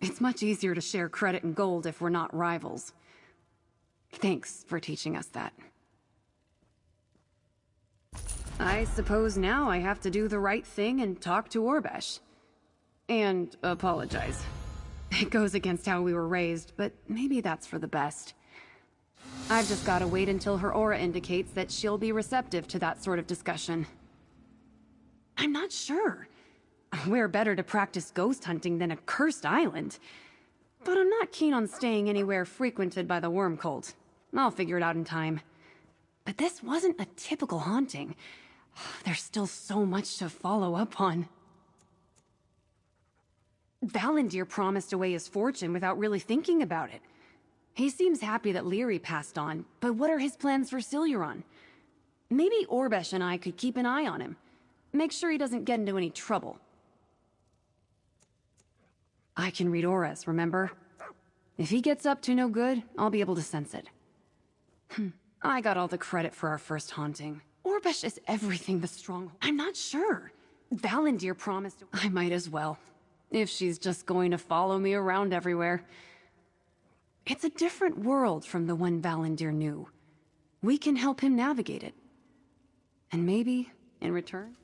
It's much easier to share credit and gold if we're not rivals. Thanks for teaching us that. I suppose now I have to do the right thing and talk to Orbesh. And apologize. It goes against how we were raised, but maybe that's for the best. I've just gotta wait until her aura indicates that she'll be receptive to that sort of discussion. I'm not sure. We're better to practice ghost hunting than a cursed island. But I'm not keen on staying anywhere frequented by the worm cult. I'll figure it out in time. But this wasn't a typical haunting. There's still so much to follow up on. Valendir promised away his fortune without really thinking about it. He seems happy that Lyri passed on, but what are his plans for Siluron? Maybe Orbesh and I could keep an eye on him. Make sure he doesn't get into any trouble. I can read auras, remember? If he gets up to no good, I'll be able to sense it. I got all the credit for our first haunting. Orbesh is everything the stronghold. I'm not sure. Valendir promised... I might as well. If she's just going to follow me around everywhere. It's a different world from the one Valendir knew. We can help him navigate it. And maybe, in return...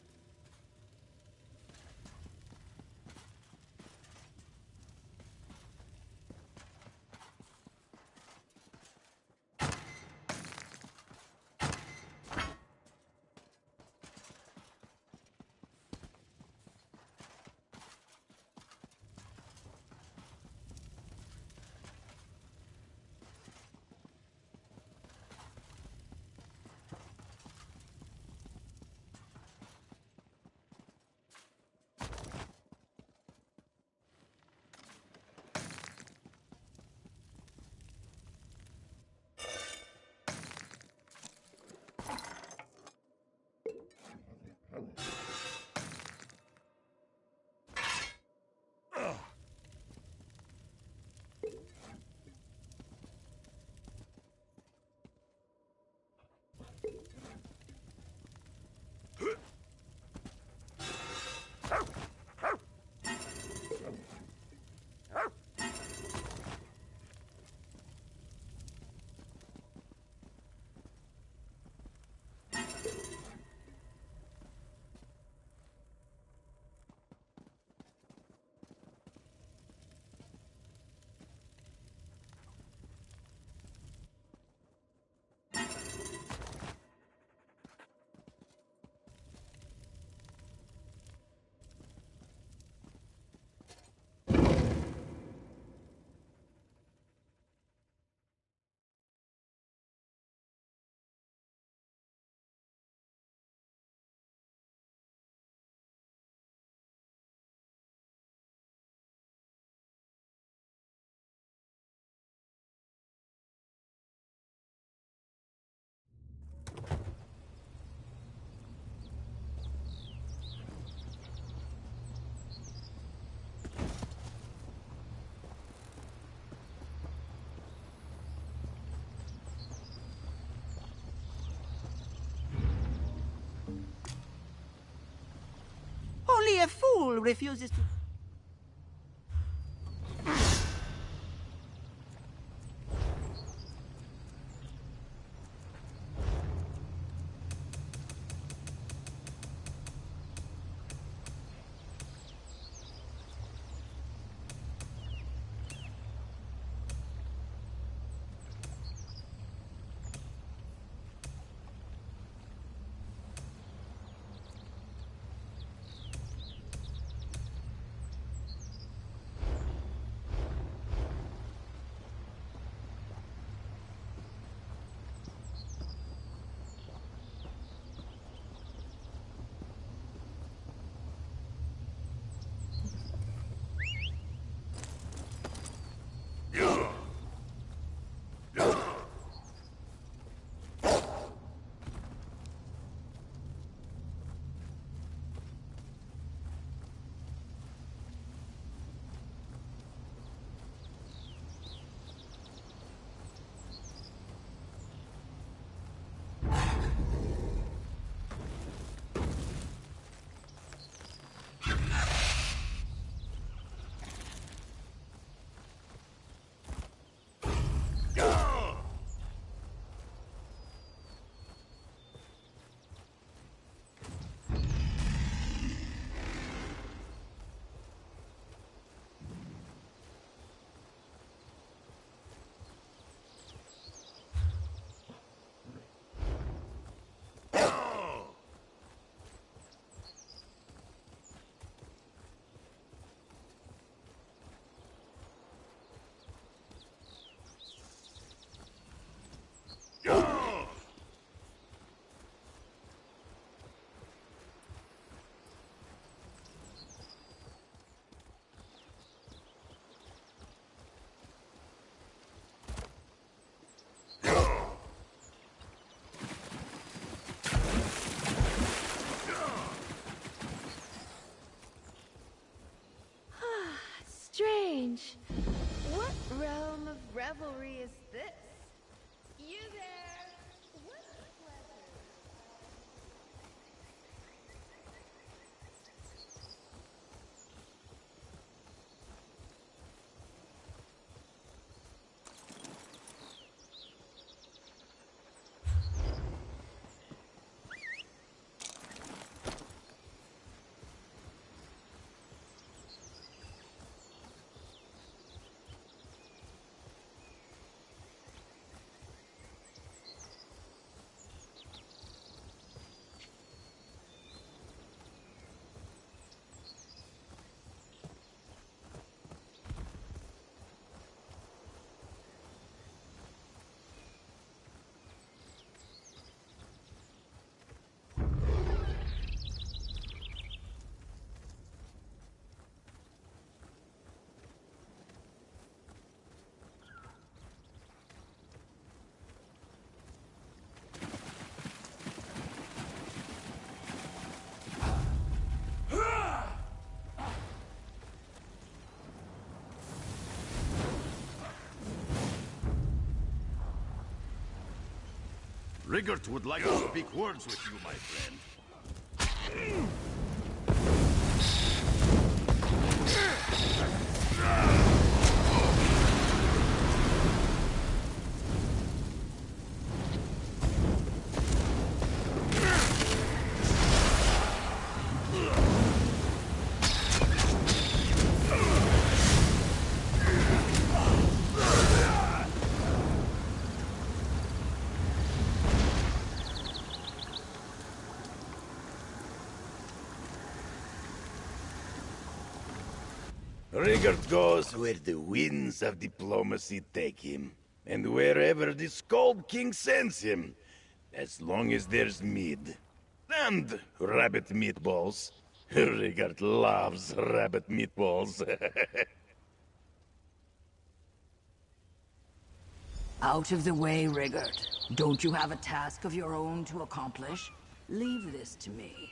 Only a fool refuses to... Strange. What realm of revelry is this? You there? What pleasure? Rigert would like to speak words with you, my friend. Rigert goes where the winds of diplomacy take him, and wherever the Scold King sends him, as long as there's mead. And rabbit meatballs. Rigert loves rabbit meatballs. Out of the way, Rigert. Don't you have a task of your own to accomplish? Leave this to me.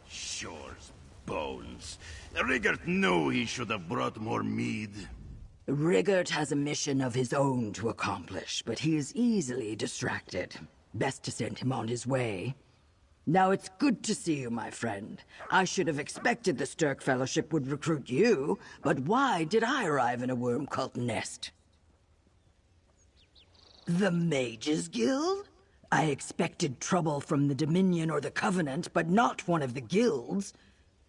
Shore's bones. Rigert knew he should have brought more mead. Rigert has a mission of his own to accomplish, but he is easily distracted. Best to send him on his way. Now it's good to see you, my friend. I should have expected the Stirk Fellowship would recruit you, but why did I arrive in a worm cult nest? The Mages Guild? I expected trouble from the Dominion or the Covenant, but not one of the guilds.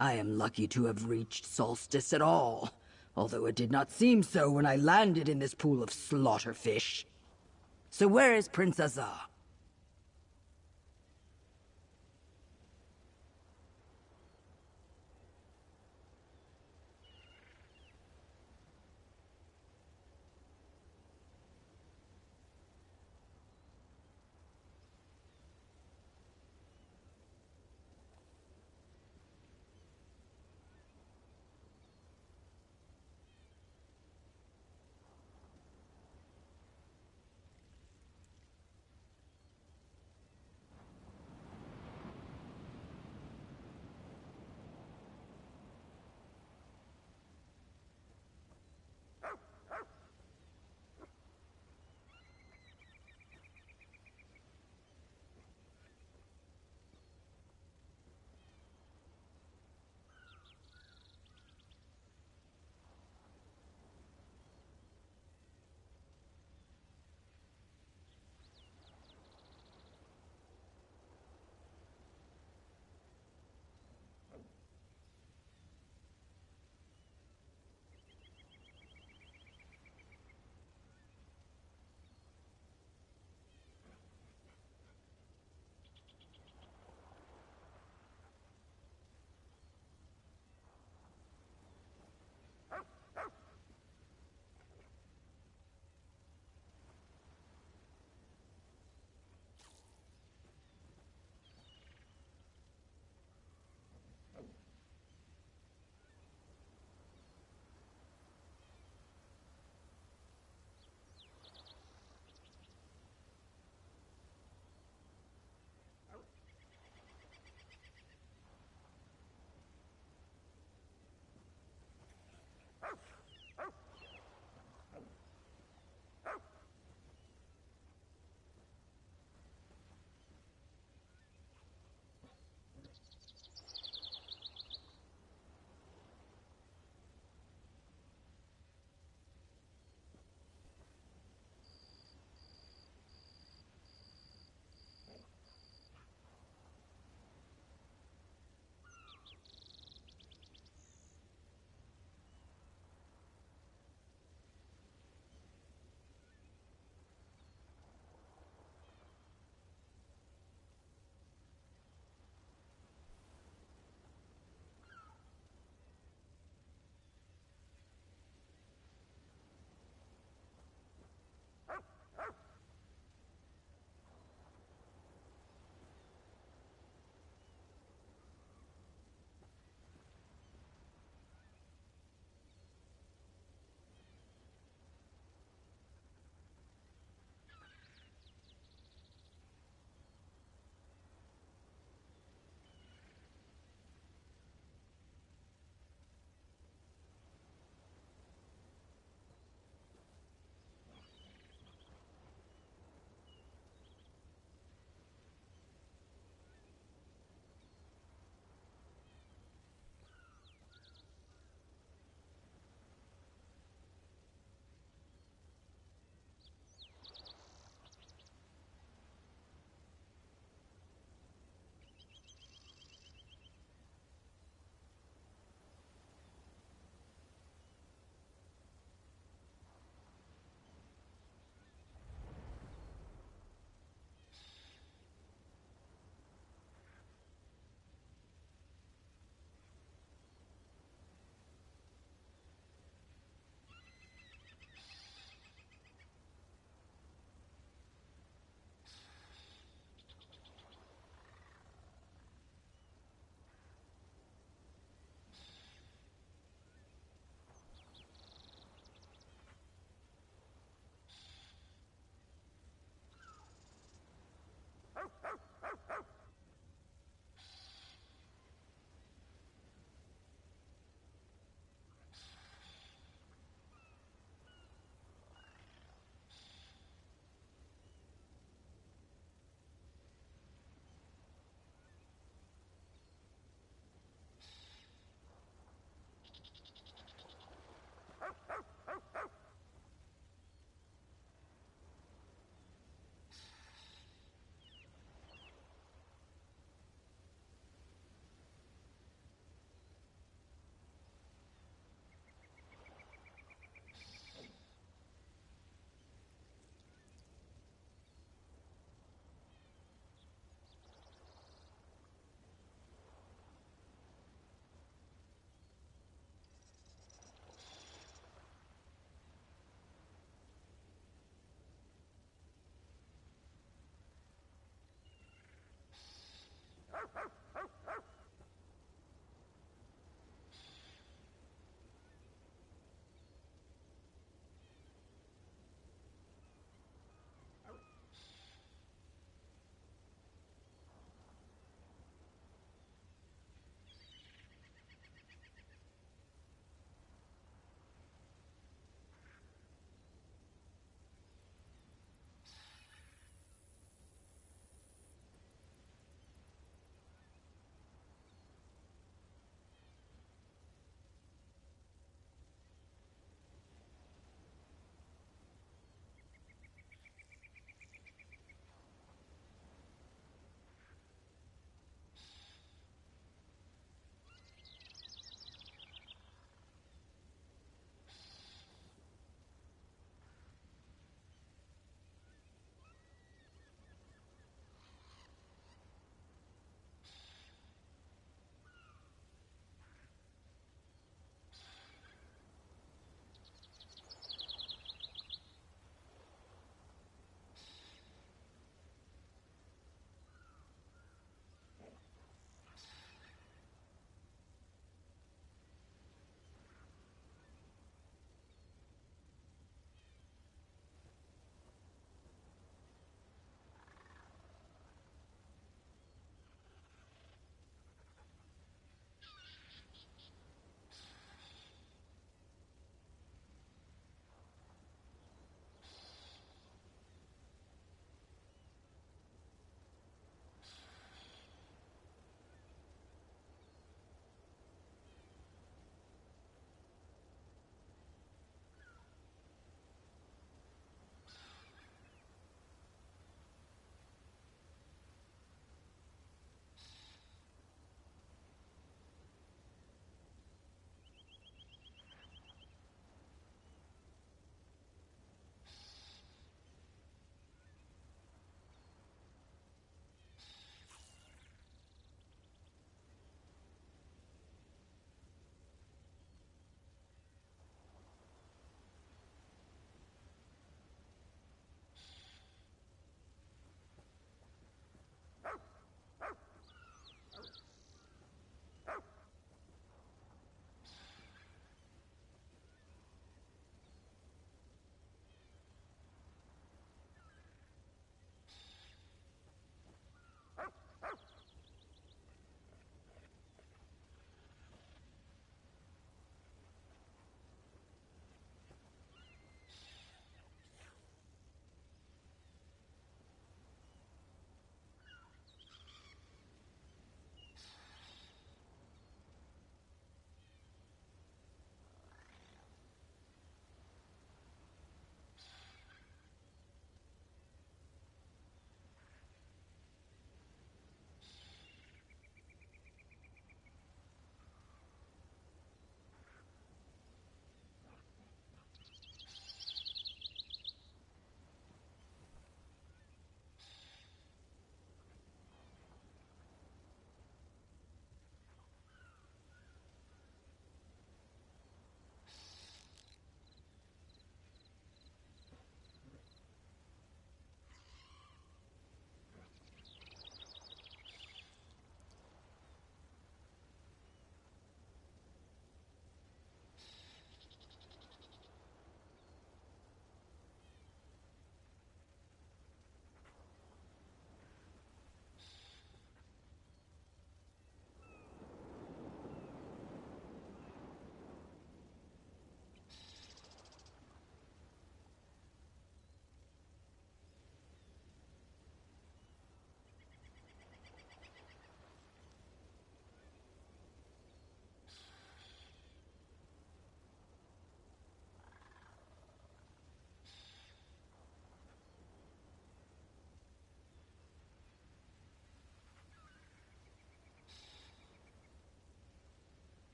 I am lucky to have reached Solstice at all, although it did not seem so when I landed in this pool of slaughterfish. So where is Prince Azar?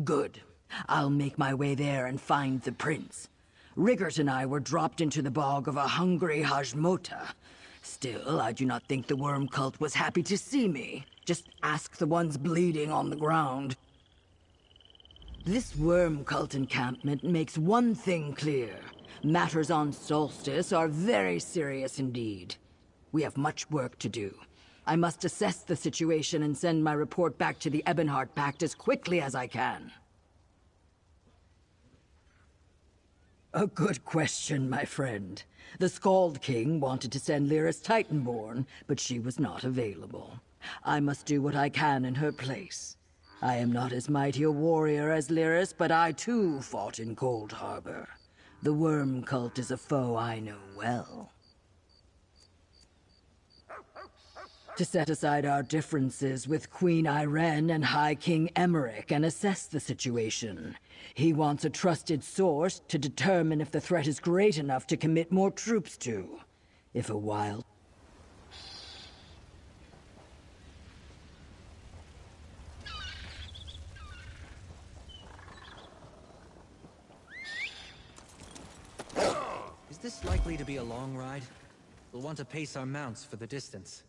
Good. I'll make my way there and find the prince. Riggert and I were dropped into the bog of a hungry Hajmota. Still, I do not think the worm cult was happy to see me. Just ask the ones bleeding on the ground. This worm cult encampment makes one thing clear. Matters on Solstice are very serious indeed. We have much work to do. I must assess the situation and send my report back to the Ebonheart Pact as quickly as I can. A good question, my friend. The Skald King wanted to send Lyris Titanborn, but she was not available. I must do what I can in her place. I am not as mighty a warrior as Lyris, but I too fought in Cold Harbor. The worm cult is a foe I know well. To set aside our differences with Queen Irene and High King Emmerich and assess the situation. He wants a trusted source to determine if the threat is great enough to commit more troops to. If a wild... Is this likely to be a long ride? We'll want to pace our mounts for the distance.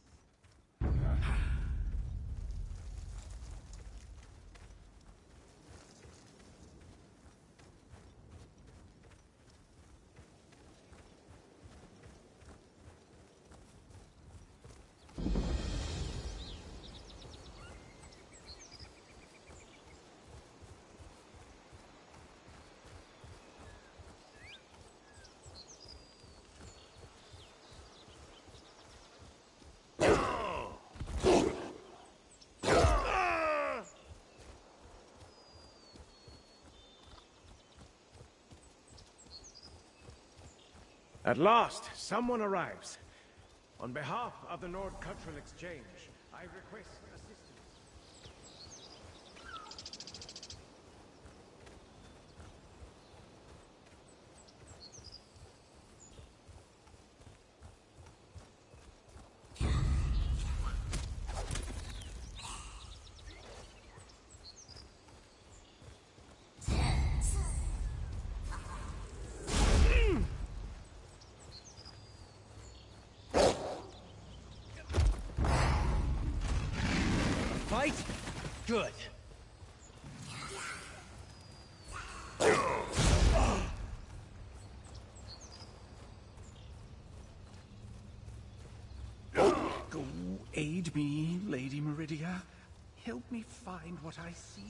At last, someone arrives. On behalf of the Nord Cultural Exchange, I request assistance. Fight? Good. Go aid me, Lady Meridia. Help me find what I seek.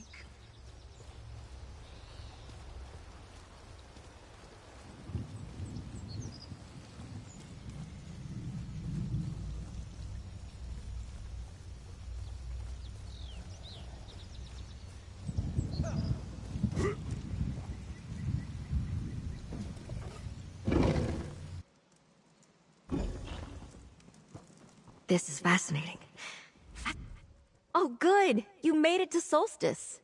This is fascinating. Oh, good! You made it to Solstice!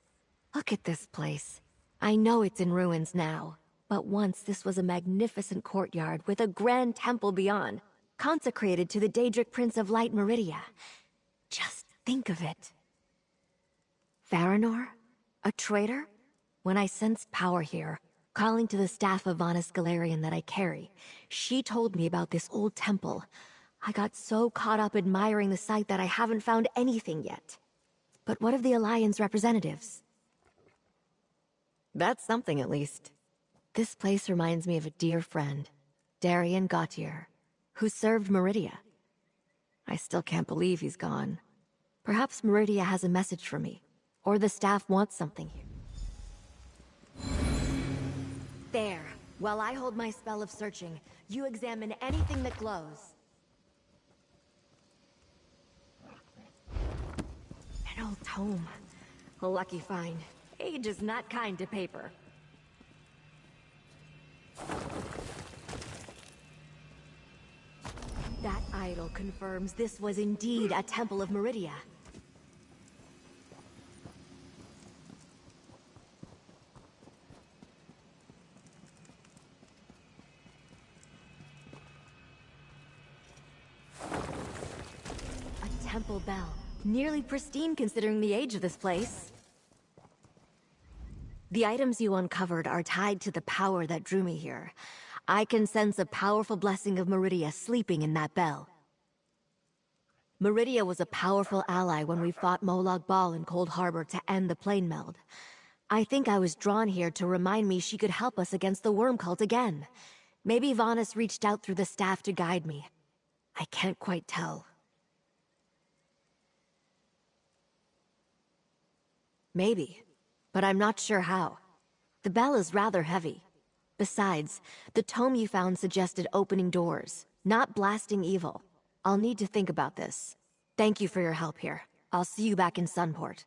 Look at this place. I know it's in ruins now, but once this was a magnificent courtyard with a grand temple beyond, consecrated to the Daedric Prince of Light Meridia. Just think of it. Varanor? A traitor? When I sensed power here, calling to the staff of Vana Scalarian that I carry, she told me about this old temple. I got so caught up admiring the site that I haven't found anything yet. But what of the Alliance representatives? That's something, at least. This place reminds me of a dear friend, Darian Gautier, who served Meridia. I still can't believe he's gone. Perhaps Meridia has a message for me, or the staff wants something here. There. While I hold my spell of searching, you examine anything that glows. An old tome. A lucky find. Age is not kind to paper. That idol confirms this was indeed a temple of Meridia. A temple bell. Nearly pristine considering the age of this place. The items you uncovered are tied to the power that drew me here. I can sense a powerful blessing of Meridia sleeping in that bell. Meridia was a powerful ally when we fought Molag Bal in Cold Harbor to end the plane meld. I think I was drawn here to remind me she could help us against the worm cult again. Maybe Vanas reached out through the staff to guide me. I can't quite tell. Maybe, but I'm not sure how. The bell is rather heavy. Besides, the tome you found suggested opening doors, not blasting evil. I'll need to think about this. Thank you for your help here. I'll see you back in Sunport.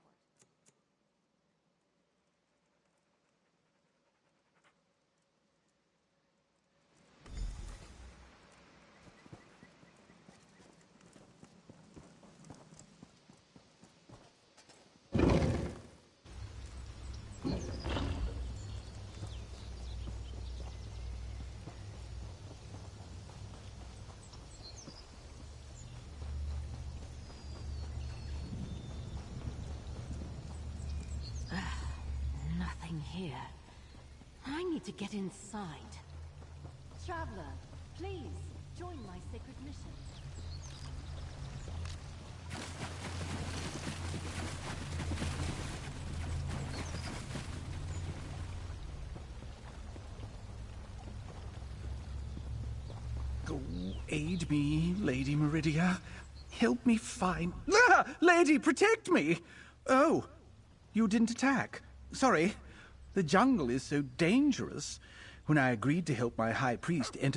Nothing here. I need to get inside. Traveler, please join my sacred mission. Go aid me, Lady Meridia. Help me find... Ah! Lady, protect me! Oh, you didn't attack. Sorry. The jungle is so dangerous. When I agreed to help my high priest enter